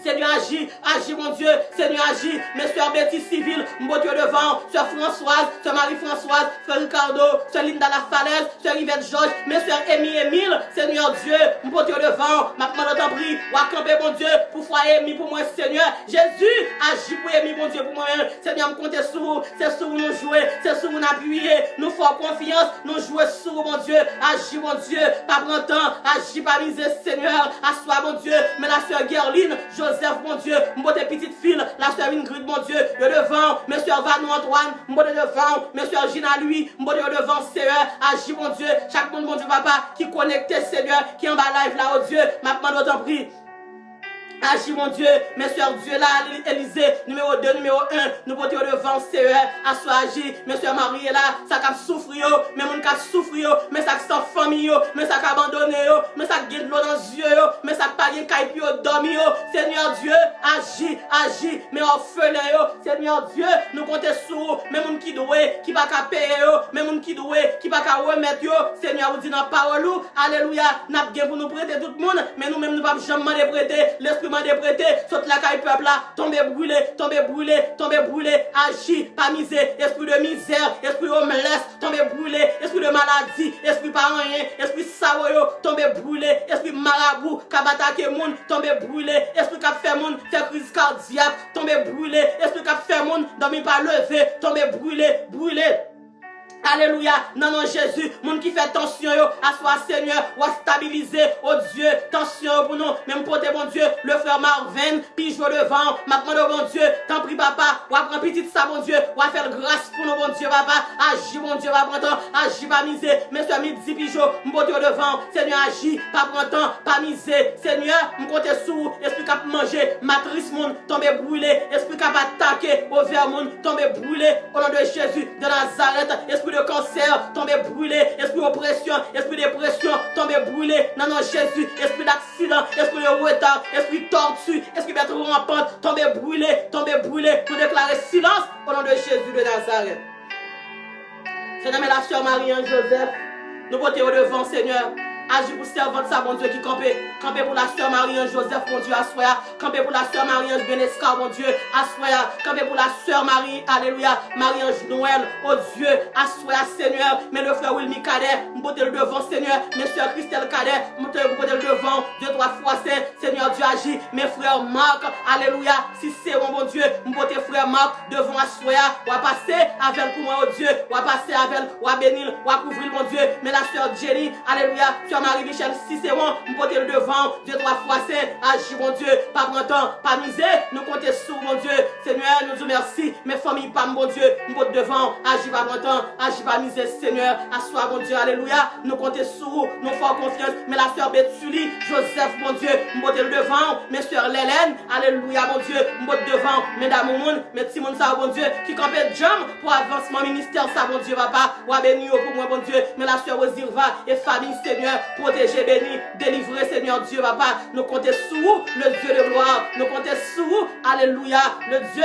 Seigneur agis, mon Dieu, Seigneur agis, mes soeurs Betty Civil, m'botte devant, soeur Françoise, soeur Marie-Françoise, frère Ricardo, soeur Linda La Falaise, soeur Yvette Georges, mes soeurs Émile, Seigneur Dieu, m'botte devant, ma demande en prie, ou à camper, mon Dieu, pour foyer Émile pour moi, Seigneur, Jésus, agis pour Émile, mon Dieu, pour moi, Seigneur, me compter sur vous, c'est sur vous nous jouer, c'est sur vous nous appuyer, nous faire confiance, nous jouer sur vous, mon Dieu, agis, mon Dieu, pas prendre temps, agis, pas miser, Seigneur, assois, mon Dieu, mais la soeur Guerline, Joseph, mon Dieu, m'botte petite fille, la soeur Ingrid, mon Dieu, le devant, mes soeurs Vanou Antoine, m'botte devant, mes soeurs Gina lui, m'botte devant, Seigneur, agis, mon Dieu, chaque monde, mon Dieu, papa, qui connecté, Seigneur, qui en bas live là, oh Dieu, ma demande autant prie. Agis, mon Dieu, mes soeurs, Dieu là, Élysée, numéro 2, numéro 1, nous portons devant, Seigneur, à soi agir, mes soeurs Marie est là, ça qui souffrir, mais mon qui souffrir, mais ça qui sans famille, mais ça qui abandonné, mais ça qui de l'eau dans les yeux, mais ça qui pas de caille dormir, Seigneur Dieu, agis, mais orphelin, Seigneur Dieu, nous comptons sur, mais mon qui doit, qui pas qu'à payer, mais mon qui doit, qui pas qu'à remettre, Seigneur, vous dit dans la parole, alléluia, n'a pas pour nous prêter tout le monde, mais nous-mêmes nous ne pouvons jamais prêter, l'esprit m'a prêté, saute la caille peuple là, tomber brûlé, agis, pas misé, esprit de misère, esprit homeless, tomber brûlé, esprit de maladie, esprit pas rien, esprit savoyo, tomber brûlé, esprit marabout, qui a attaqué monde, tomber brûlé, esprit qui a fait monde, fait crise cardiaque, tomber brûlé, esprit qui a fait monde, dormir pas levé, tomber brûlé. Alléluia, non, Jésus, monde qui fait tension, assois Seigneur, ou à stabiliser, oh Dieu, tension pour nous, même pour tes bon Dieu, le frère Marvin, puis je devant, maintenant, bon Dieu, t'en prie papa, ou à prendre petite ça, bon Dieu, ou à faire grâce pour nous, bon Dieu, papa, agis, bon Dieu, pas prendre temps, agis, pas miser, mais sois midi, pigeon, m'bote devant, Seigneur, agis, pas prendre temps, pas miser, Seigneur, m'compte sous, esprit qui a mangé, matrice, monde, tomber brûlé, esprit qui a attaqué, au vers monde, tomber brûlé, au nom de Jésus, de Nazareth, esprit de cancer, tomber brûlé, esprit d'oppression, esprit de dépression, tomber brûlé, non, Jésus, esprit d'accident, esprit de retard, esprit tortue, esprit d'être rampante, tomber brûlé, pour déclarer silence au nom de Jésus de Nazareth. Seigneur, mais la sœur Marie-Ange Joseph, nous portons au devant, Seigneur. Agis pour servante ça, bon Dieu, qui campait pour la sœur Marie-Ange Joseph, mon Dieu, assoya. Campé pour la sœur Marie-Ange Benescar, mon Dieu, assoya. Campé pour la sœur Marie, alléluia, Marie-Ange Noël, oh Dieu, assoya, Seigneur. Mais le frère Wilmy Cadet, nous portons le devant, Seigneur. Mes sœurs Christelle Cadet, nous portons le devant, 2, 3 fois, Seigneur Dieu, agit. Mes frères Marc, alléluia, si c'est bon Dieu, nous portons frère Marc devant assoya. On va passer avec pour moi, oh Dieu, on va passer avec, on va bénir, on va couvrir, mon Dieu. Mais la sœur Jenny, alléluia, Marie-Michel Cicéron, nous portons le devant, 2, 3 fois, agis, mon Dieu, pas prendre temps, pas miser, nous comptons sur, mon Dieu, Seigneur, nous disons merci, mes familles, pas, mon Dieu, nous portons devant, agis, pas prendre temps, agis, pas miser, Seigneur, assois, mon Dieu, alléluia, nous comptons sur, nous faisons confiance, mais la sœur Bethuli, Joseph, mon Dieu, nous portons le devant, mes sœurs Lélène, alléluia, mon Dieu, nous portons devant, mesdames, mes petits moun, ça, mon Dieu, qui campent jam pour avancement ministère, ça, mon Dieu, papa, ou à bénir pour moi, mon Dieu, mais la sœur Osirva et famille, Seigneur, protéger, bénir, délivrer, Seigneur Dieu, papa. Nous comptons sur vous, le Dieu de gloire. Nous comptons sur vous, alléluia, le Dieu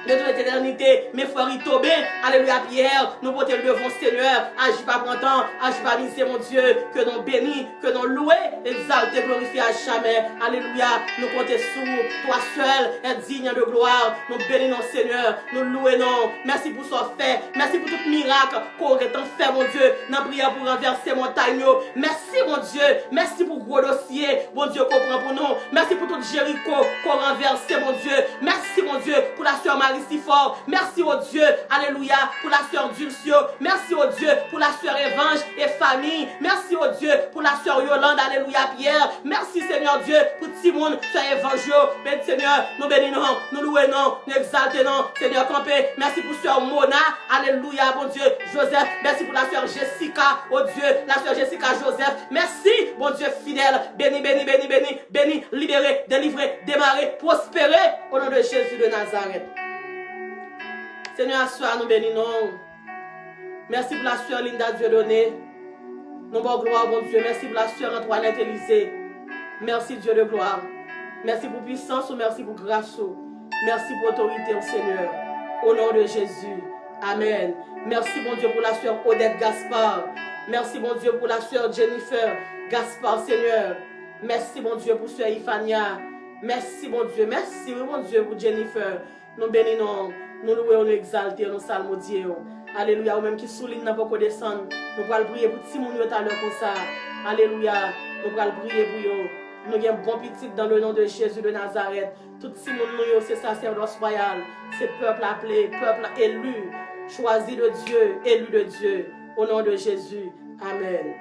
de toute éternité, mes frères Itobé, alléluia Pierre, nous portons le devant Seigneur, agis pas pour temps, agis pas misé mon Dieu, que nous bénis, que nous louer, exalter, glorifier à jamais, alléluia, nous comptons sur toi seul, est digne de gloire, nous bénissons Seigneur, nous louons, merci pour ce fait, merci pour tout miracle qu'on aurait tant fait mon Dieu, nous prions pour renverser montagne, merci mon Dieu, merci pour gros dossier, bon Dieu comprend pour nous, merci pour tout Jéricho qu'on renverse mon Dieu, merci mon Dieu pour la sœur Marie si fort. Merci au Dieu, alléluia, pour la sœur Dulcio. Merci au Dieu pour la sœur Évange et famille. Merci au Dieu pour la sœur Yolande, alléluia Pierre. Merci Seigneur Dieu pour Timon, sœur Évange. Mais Seigneur, nous bénissons, nous louons, nous exaltons, Seigneur campé. Merci pour sœur Mona, alléluia, bon Dieu, Joseph. Merci pour la sœur Jessica, oh Dieu, la sœur Jessica Joseph. Merci, bon Dieu fidèle. Béni, béni, béni, béni, béni, libéré, délivré, démarré, prospéré au nom de Jésus de Nazareth. Seigneur, à soi, nous bénissons. Merci pour la sœur Linda Dieudonné. Nous bon gloire, bon Dieu. Merci pour la sœur Antoinette Élysée. Merci Dieu de gloire. Merci pour puissance, merci pour grâce. Merci pour autorité, Seigneur. Au nom de Jésus. Amen. Merci, bon Dieu, pour la sœur Odette Gaspard. Merci, bon Dieu, pour la sœur Jennifer Gaspard, Seigneur. Merci, bon Dieu, pour sœur Ifania. Merci, bon Dieu. Merci, bon Dieu, pour Jennifer. Nous bénissons. Nous louons, nous exaltons, nous salmodions. Alléluia. Ou même qui souligne n'a pas descendre. Nous allons prier pour tout le monde à l'heure comme ça. Alléluia. Nous allons prier pour eux. Nous avons un bon petit dans le nom de Jésus de Nazareth. Tout le monde, c'est sacerdoce royal. C'est peuple appelé, peuple élu. Choisi de Dieu, élu de Dieu. Au nom de Jésus. Amen.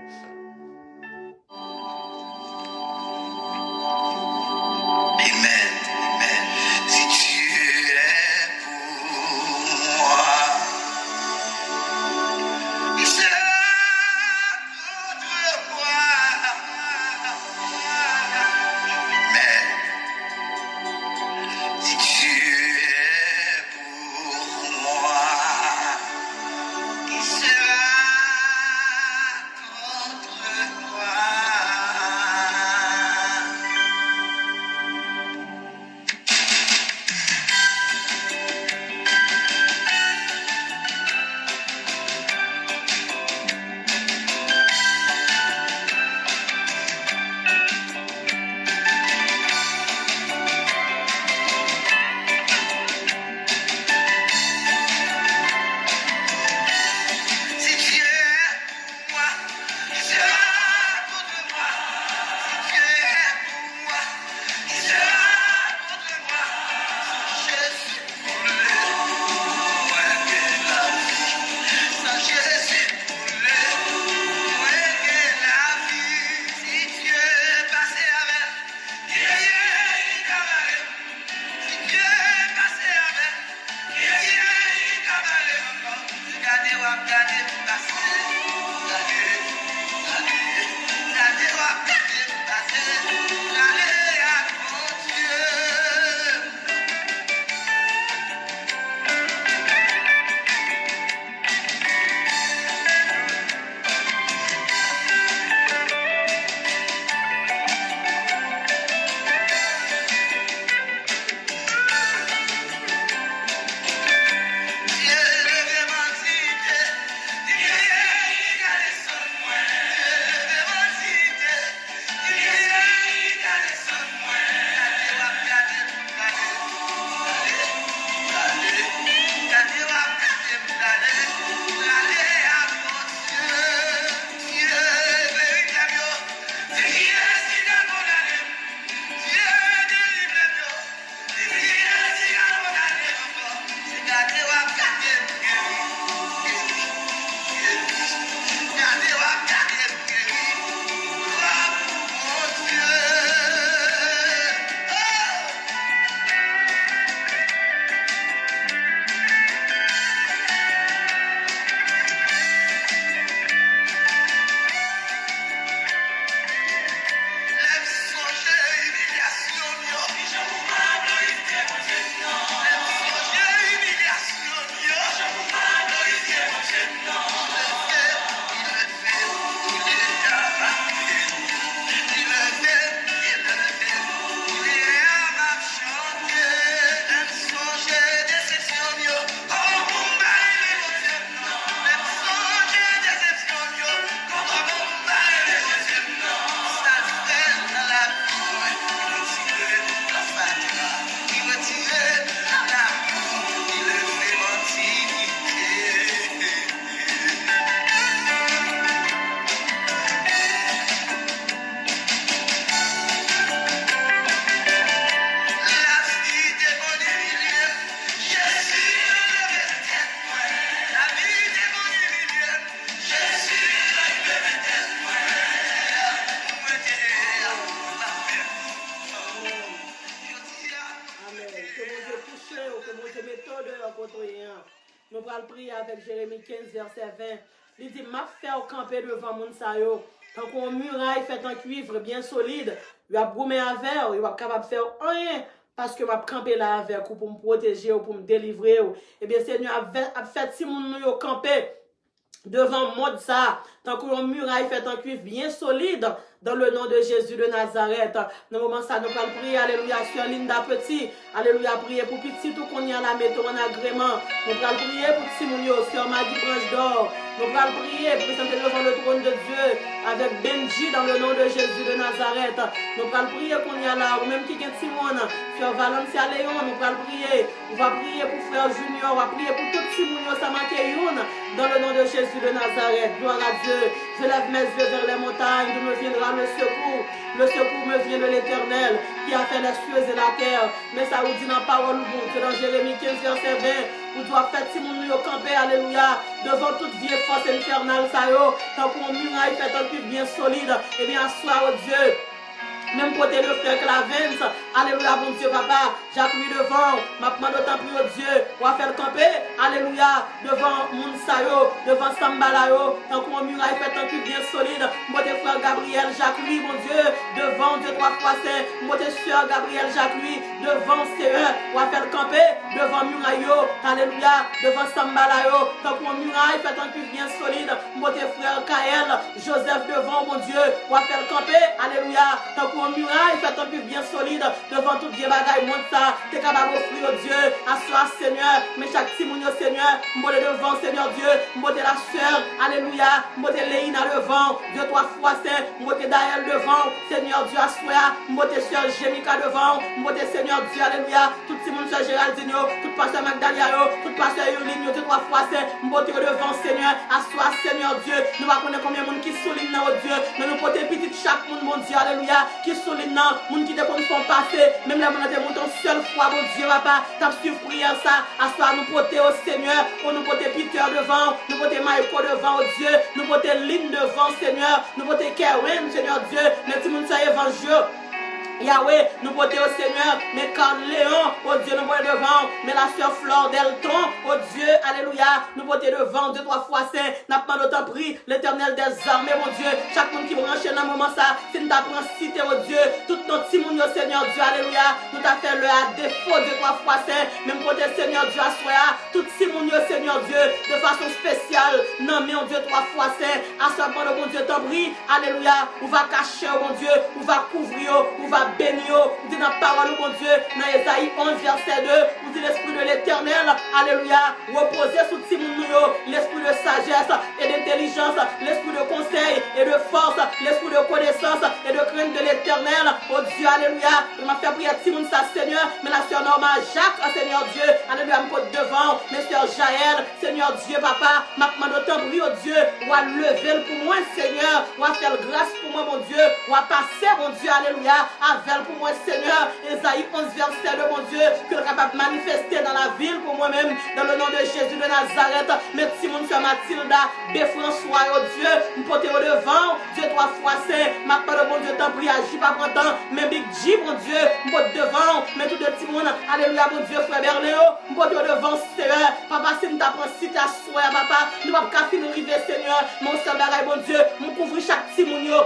avec Jérémie 15, verset 20. Il dit, m'a fait camper devant moun sa yo. Tant qu'on muraille fait en cuivre bien solide, il va brûler avec, il va capable de faire rien. Parce que je vais camper là avec vous pour me protéger ou pour me délivrer. Eh bien, Seigneur a fait si moun yo camper devant monde ça, tant qu'on muraille fait en cuivre bien solide, dans le nom de Jésus de Nazareth. Dans le moment ça, nous allons prier, alléluia, sur Linda Petit, alléluia, prier pour petit tout qu'on y a la mettre en agrément. Nous allons prier pour Simonio, sur Maggie Branche d'Or. Nous allons prier, présenter devant le trône de Dieu, avec Benji, dans le nom de Jésus de Nazareth. Nous allons prier qu'on y a là, ou même qui est Simone, sur Valencia Léon, nous allons prier. On va prier pour frère Junior, on va prier pour tout Simonio, ça manque une, dans le nom de Jésus de Nazareth. Gloire à Dieu. Je lève mes yeux vers les montagnes, d'où me viendra le secours. Le secours me vient de l'Éternel, qui a fait les cieux et la terre. Mais ça vous dit dans la parole, bon Dieu, dans Jérémie 15, verset 20, vous doit faire si mon nous camper, alléluia, devant toute vieille force infernale, ça y est, tant qu'on muraille fait un cube bien solide, et bien, sois au Dieu. Même côté le frère Clavence, alléluia, bon Dieu, papa, j'appuie devant, maintenant d'autant plus au Dieu, on va faire camper, alléluia, devant Mounsayo, devant Sambalayo, tant qu'on muraille fait un cube bien solide, mon frère Gabriel, Jacques-Louis, mon Dieu, devant Dieu 3 fois saint, mon soeur Gabriel, Jacques-Louis, devant CE, on va faire camper, devant Murayo, alléluia, devant Sambalayo, tant qu'on muraille fait un cube bien solide, mon frère Kael, Joseph, devant mon Dieu, on va faire camper, alléluia, tant qu'on muraille, fait un peu bien solide devant tout Dieu bagaille, monte ça, t'es capable d'offrir au Dieu, asseoir Seigneur, mais chaque Simonio Seigneur, monte devant Seigneur Dieu, monte la soeur, alléluia, monte Léina devant, Dieu 3 fois saint, monte Daël devant, Seigneur Dieu assoir, monte soeur Jémica devant, monte Seigneur Dieu, alléluia, tout Simon soeur Géraldinho, tout pasteur Magdalia, tout pasteur Yoline, Dieu 3 fois saint, monte devant Seigneur, assoir Seigneur Dieu, nous va connaître combien de monde qui souligne dans Dieu, mais nous porter petit chaque monde, mon Dieu, alléluia, qui souligne dans monde qui te font passer, même la monnaie de mon seule fois, mon Dieu, papa, t'as suivi prière ça, assoir nous porter au Seigneur, pour nous porter Peter devant, nous porter Michael devant, au Dieu, nous porter Lynn devant, Seigneur, nous porter Kerwin, Seigneur Dieu, mais tout le monde soit évangile. Yahweh, nous portons au Seigneur, mais quand Léon, oh Dieu, nous portons devant, mais la soeur Flore Delton, oh Dieu, alléluia, nous portons devant, 2, 3 fois saint, n'a pas d'autant pris, l'Éternel des armées, mon Dieu, chaque monde qui branche dans le moment ça, si nous t'apprend cité, oh Dieu, tout notre Simon, Seigneur Dieu, alléluia, nous t'as fait le à défaut, 2, 3 fois saint, même côté Seigneur Dieu, assoya, tout Simon, Seigneur Dieu, de façon spéciale, non, mais on Dieu 3 fois saint, à ce moment, mon Dieu, t'en prie, alléluia, on va cacher, mon Dieu, on va couvrir, on va bénir, vous dites dans la parole, mon Dieu, dans Ésaïe 11, verset 2, vous dites l'Esprit de l'Éternel, alléluia, reposez sous Timounouyo, l'Esprit de sagesse et d'intelligence, l'Esprit de conseil et de force, l'Esprit de connaissance et de crainte de l'Éternel, oh Dieu, alléluia, on m'a fait prier Timoun, sa Seigneur, mais la sœur Norma Jacques, Seigneur Dieu, alléluia, me porte devant, mes sœurs Jaël, Seigneur Dieu, papa, m'a demandé autant prier, oh Dieu, ou à lever pour moi, Seigneur, ou à faire grâce pour moi, mon Dieu, ou à passer, mon Dieu, alléluia, pour moi, Seigneur, Ésaïe 11, verset 2, mon Dieu, que le capable de manifester dans la ville pour moi-même, dans le nom de Jésus de Nazareth, merci mon soeur Mathilda, B. François, oh Dieu, nous porter au devant, Dieu 3 fois saint, ma part de mon Dieu, t'en prie, agis pas pour temps, mais Big G, mon Dieu, nous porter devant, mais tout de petit monde, alléluia, mon Dieu, frère Berléo, nous porter au devant, Seigneur, papa, si nous t'apprends, si t'as soin, papa, nous va pas finir river, Seigneur, mon soeur Bagaille, mon Dieu, nous couvrir chaque Simonio.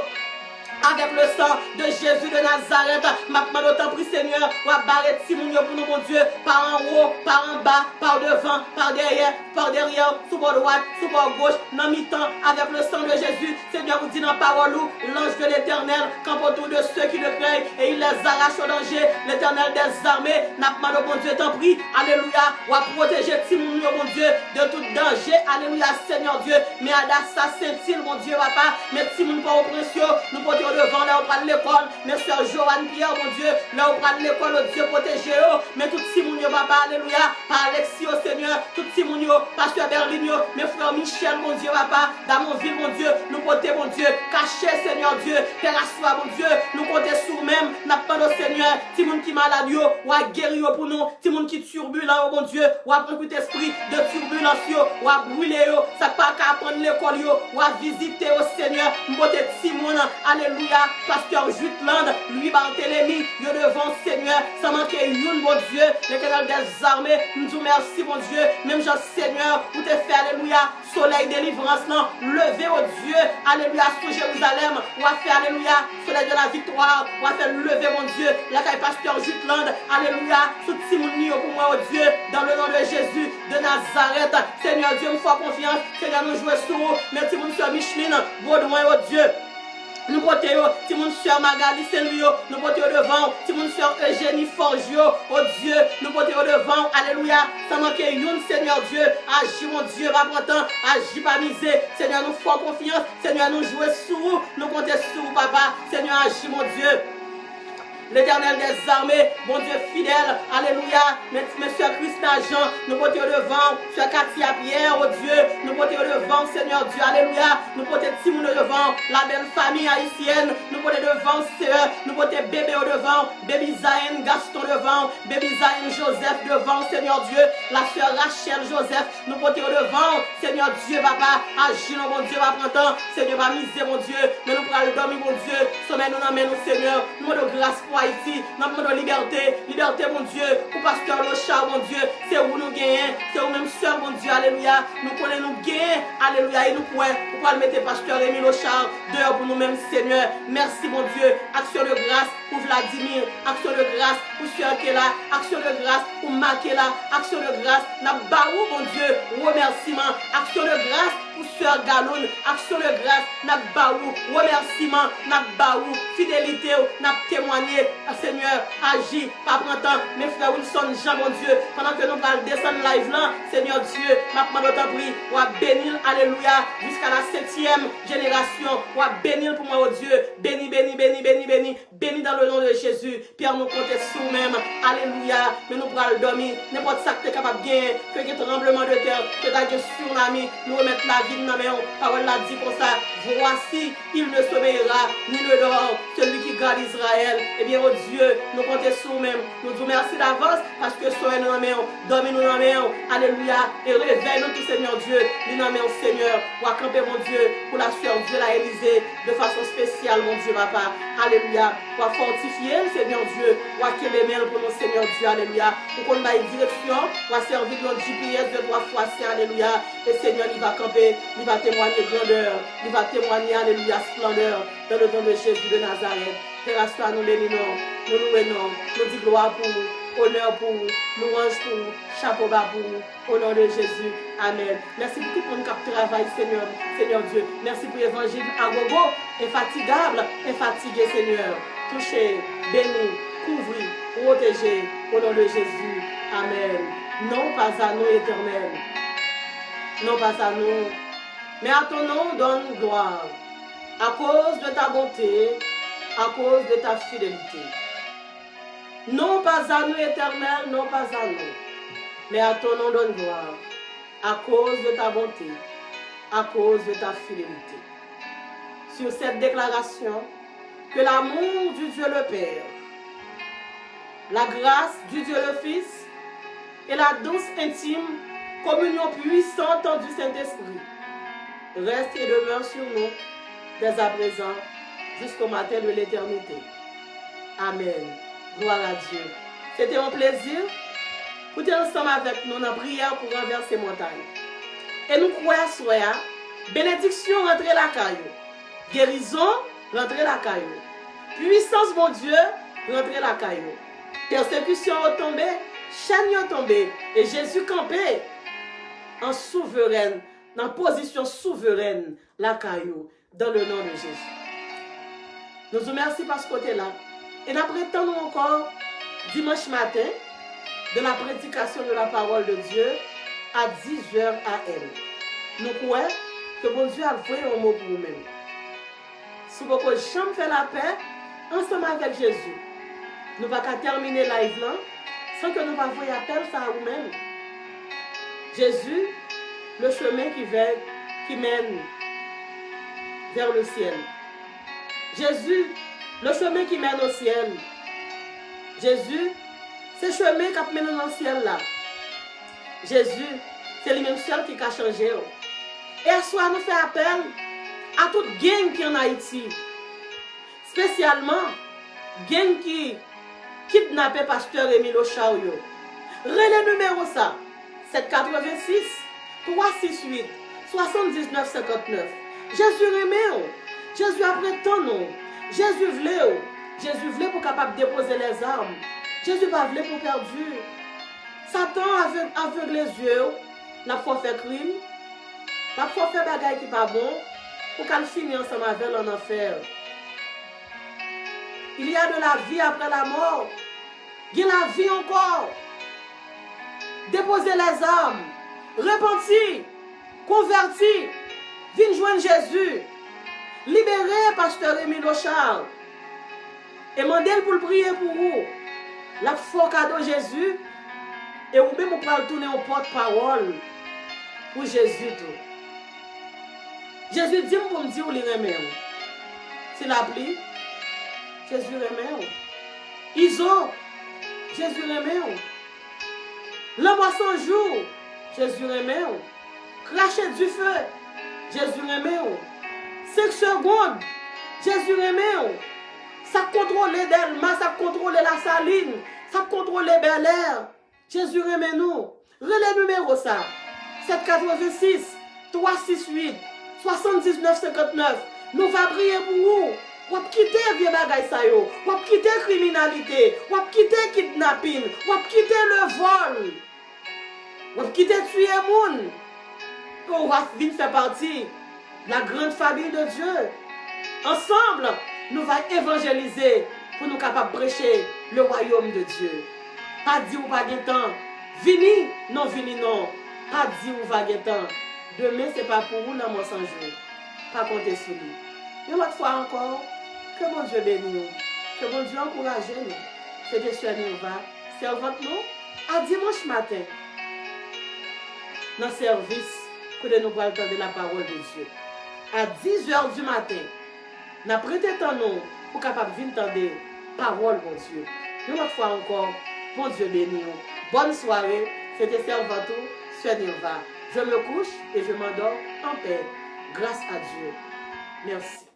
Avec le sang de Jésus de Nazareth, maintenant autant prie Seigneur, ou à barrer Simonio pour nous, mon Dieu, par en haut, par en bas, par devant, par derrière, sous bord droite, sous bord gauche, dans mi-temps, avec le sang de Jésus, Seigneur, vous dit dans parole, l'ange de l'Éternel, camp autour de ceux qui le craignent, et il les arrache au danger, l'Éternel des armées, maintenant, mon Dieu, t'en prie, alléluia, ou à protéger Simonio, mon Dieu, de tout danger, alléluia, Seigneur Dieu, mais à d'assassin, mon Dieu, papa, mais Simon pas au précieux, nous portons devant, là où prend l'école, mes soeurs Joanne Pierre, mon Dieu, là où prend l'école, oh Dieu, protégez-vous, mais tout Simonio, papa, alléluia, par Alexis, oh Seigneur, tout Simonio, pasteur Berlinio, mes frères Michel, mon Dieu, papa, dans mon ville, mon Dieu, nous portons, mon Dieu, cachez, Seigneur. Seigneur Dieu, Père assois, mon Dieu, nous comptons sur même, n'a pas de Seigneur, si moun qui malade yo, ou a guéri yo pour nous, si moun qui turbulent, mon Dieu, ou a pris tout esprit de turbulence yo, ou a brûlé yo, ça pas qu'à prendre l'école yo, ou à visiter au Seigneur, m'bote Simon, alléluia, pasteur Jutland, lui Barthélemy, yo devant Seigneur, sans manquer une, mon Dieu, l'Éternel des armées, nous disons merci, mon Dieu, même Jean Seigneur, pour te faire, alléluia, soleil délivrance, non, lever au Dieu, alléluia, sur Jérusalem, ou à faire, alléluia, soleil de la victoire, ou à faire lever, mon Dieu, la caille pasteur Jutland, alléluia, sous Timouni, pour moi, au Dieu, dans le nom de Jésus, de Nazareth, Seigneur Dieu, me fais confiance, Seigneur, nous jouons sur vous, merci mon soeur Micheline, Baudouin, au Dieu. Nous portons, si mon soeur Magali Saint-Louis, nous portons devant, si mon soeur Eugénie Forgio, oh Dieu, nous portons devant, alléluia, sans manquer une, Seigneur Dieu, agis mon Dieu, pas content, agis pas misé, Seigneur, nous faisons confiance, Seigneur, nous jouons sur vous, nous comptons sur vous, papa, Seigneur, agis mon Dieu. L'Éternel des armées, bon Dieu fidèle, alléluia, Monsieur Christin Jean, nous portons devant, Monsieur Katia Pierre, oh Dieu, nous portons devant, Seigneur Dieu, alléluia, nous portons Timon devant, la belle famille haïtienne, nous portons devant, Seigneur, nous portons bébé au devant, baby Zayn Gaston devant, baby Zayn Joseph devant, Seigneur Dieu, la sœur Rachel Joseph, nous portons devant, Seigneur Dieu, papa, agis, mon Dieu, va prendre temps, Seigneur, va miser, mon Dieu, mais nous prenons le dormir, mon Dieu, sommet nous amène, Seigneur, nous de grâce pour Haïti, nous demandons liberté, liberté, mon Dieu, pour pasteur Locha, mon Dieu, c'est où nous gagnons, c'est où même soeur, mon Dieu, alléluia, nous connaissons nous gagnons, alléluia, et nous pouvons, pour mettre pasteur Rémi Locha dehors pour nous-mêmes, Seigneur, merci, mon Dieu, action de grâce pour Vladimir, action de grâce pour soeur Kela, action de grâce pour Makela, action de grâce, n'a baou, mon Dieu, remerciement, action de grâce pour soeur Galoun, action de grâce, n'a baou, remerciement, n'a baou, fidélité, n'a témoigné, Seigneur, agis, pas prendre temps, mes frères Wilson, Jean, mon Dieu, pendant que nous allons descendre live là, Seigneur Dieu, ma demande autant prie, ou à bénir, alléluia, jusqu'à la 7e génération, ou à bénir pour moi, oh Dieu, béni, béni, béni, béni, béni, béni dans le nom de Jésus, Pierre nous compter sur nous-mêmes, alléluia, mais nous pourrons dormir, n'importe ça que tu es capable de gagner, que tu as un tremblement de terre, que tu as un tsunami, nous remettre la vie dans nos mains, parole l'a dit comme ça, voici, il ne sommeillera, ni ne dort, celui qui garde Israël, eh bien, oh Dieu, nous comptons sur nous-mêmes, nous disons merci d'avance, parce que soyez nous dans nos mains, dormez-nous dans nos mains, alléluia, et réveille-nous tout Seigneur Dieu, nous dans nos mains, Seigneur, ou à camper, mon Dieu, pour la soeur Dieu, la Élysée, de façon spéciale, mon Dieu, papa, alléluia, ou à fortifier, Seigneur Dieu, ou à qu'il les mains pour nos Seigneur Dieu, alléluia, pour qu'on ait une direction, ou à servir notre GPS de 3 fois, c'est alléluia, et Seigneur, il va camper, il va témoigner grandeur, il va témoigner, alléluia, splendeur, dans le nom de Jésus de Nazareth. Père, assois, nous bénissons, nous louons, nous disons gloire pour vous, honneur pour vous, louange pour vous, chapeau bas pour vous, au nom de Jésus. Amen. Merci pour tout le monde qui travaille, Seigneur, Seigneur Dieu. Merci pour l'évangile à gogo, infatigable, infatigué, Seigneur. Touché, béni, couvri, protégé, au nom de Jésus. Amen. Non pas à nous, Éternel. Non pas à nous, mais à ton nom donne gloire. À cause de ta bonté, à cause de ta fidélité. Non pas à nous, Éternel, non pas à nous, mais à ton nom donne gloire, à cause de ta bonté, à cause de ta fidélité. Sur cette déclaration, que l'amour du Dieu le Père, la grâce du Dieu le Fils et la douce intime communion puissante du Saint-Esprit reste et demeure sur nous dès à présent jusqu'au matin de l'éternité. Amen. Gloire à Dieu. C'était un plaisir pour être ensemble avec nous dans la prière pour renverser montagne. Et nous croyons soya, bénédiction rentrer la caillou, guérison rentrer la caillou, puissance mon Dieu rentrer la caillou, persécution tombée, chaîne tombée et Jésus campé en souveraine, dans position souveraine la caillou dans le nom de Jésus. Nous vous remercions par ce côté-là. Et nous attendons encore dimanche matin de la prédication de la parole de Dieu à 10h AM. Nous croyons que bon Dieu a envoyé un mot pour nous-mêmes. Si vous pouvez jamais faire la paix ensemble avec Jésus, nous ne pouvons pas terminer live là sans que nous ne voyions appel ça à nous-mêmes. Jésus, le chemin qui mène vers le ciel. Jésus, le chemin qui mène au ciel. Jésus, c'est le chemin qui mène dans le ciel là. Jésus, c'est lui-même seul qui a changé. Et à soi, nous fait appel à toute gang qui est en Haïti. Spécialement, gang qui kidnappé pasteur Emile Ochaoyo. Relais numéro ça, 786 368 79 59. Jésus remet, Jésus après ton nom. Jésus voulait, Jésus voulait pour capable déposer les armes. Jésus pas voulait pour perdu. Satan aveugle les yeux, n'a pas fait crime, n'a pas fait bagaille qui pas bon, pour qu'elle finisse ensemble avec en enfer. Il y a de la vie après la mort. Il y a la vie encore. Déposez les armes, repentis, convertis, viens joindre Jésus, libérez pasteur Emile Charles et demandez pour le prier pour vous. La foi cadeau Jésus et vous même vous pouvez tourner en porte-parole pour Jésus tout. Jésus dit pour me dire où il remet. S'il a pris, Jésus remet. Iso, Jésus remet. L'homme à 100 jours, Jésus remet. Cracher du feu, Jésus remet. 5 secondes, Jésus remet. Ça contrôle Delma, ça contrôle la Saline, ça contrôle Bel Air. Jésus remet nous. Relais numéro ça, 786 368 79 59. Nous va prier pour vous. Ou quitter vieux bagay sa yo, ou quitter criminalité, ou quitter kidnapping, ou quitter le vol, ou quitter tuer moun. On va venir faire partie de la grande famille de Dieu. Ensemble, nous allons évangéliser pour nous capables de prêcher le royaume de Dieu. Pas dit ou pas de temps. Vini, non, Pas dit ou pas de temps. Demain, ce n'est pas pour vous dans mon 100 jours. Pas compter sur lui. Une autre fois encore, que bon Dieu bénisse nous. Que bon Dieu encourage nous. C'était Sœur Nirva, servante nous, à dimanche matin, dans le service, que nous pourrons entendre la parole de Dieu. À 10h du matin, nous avons prêté temps nous pour capable de entendre la parole de Dieu. Une autre fois encore, bon Dieu bénisse nous. Bonne soirée, c'était servante Sœur Nirva. Je me couche et je m'endors en paix. Grâce à Dieu. Merci.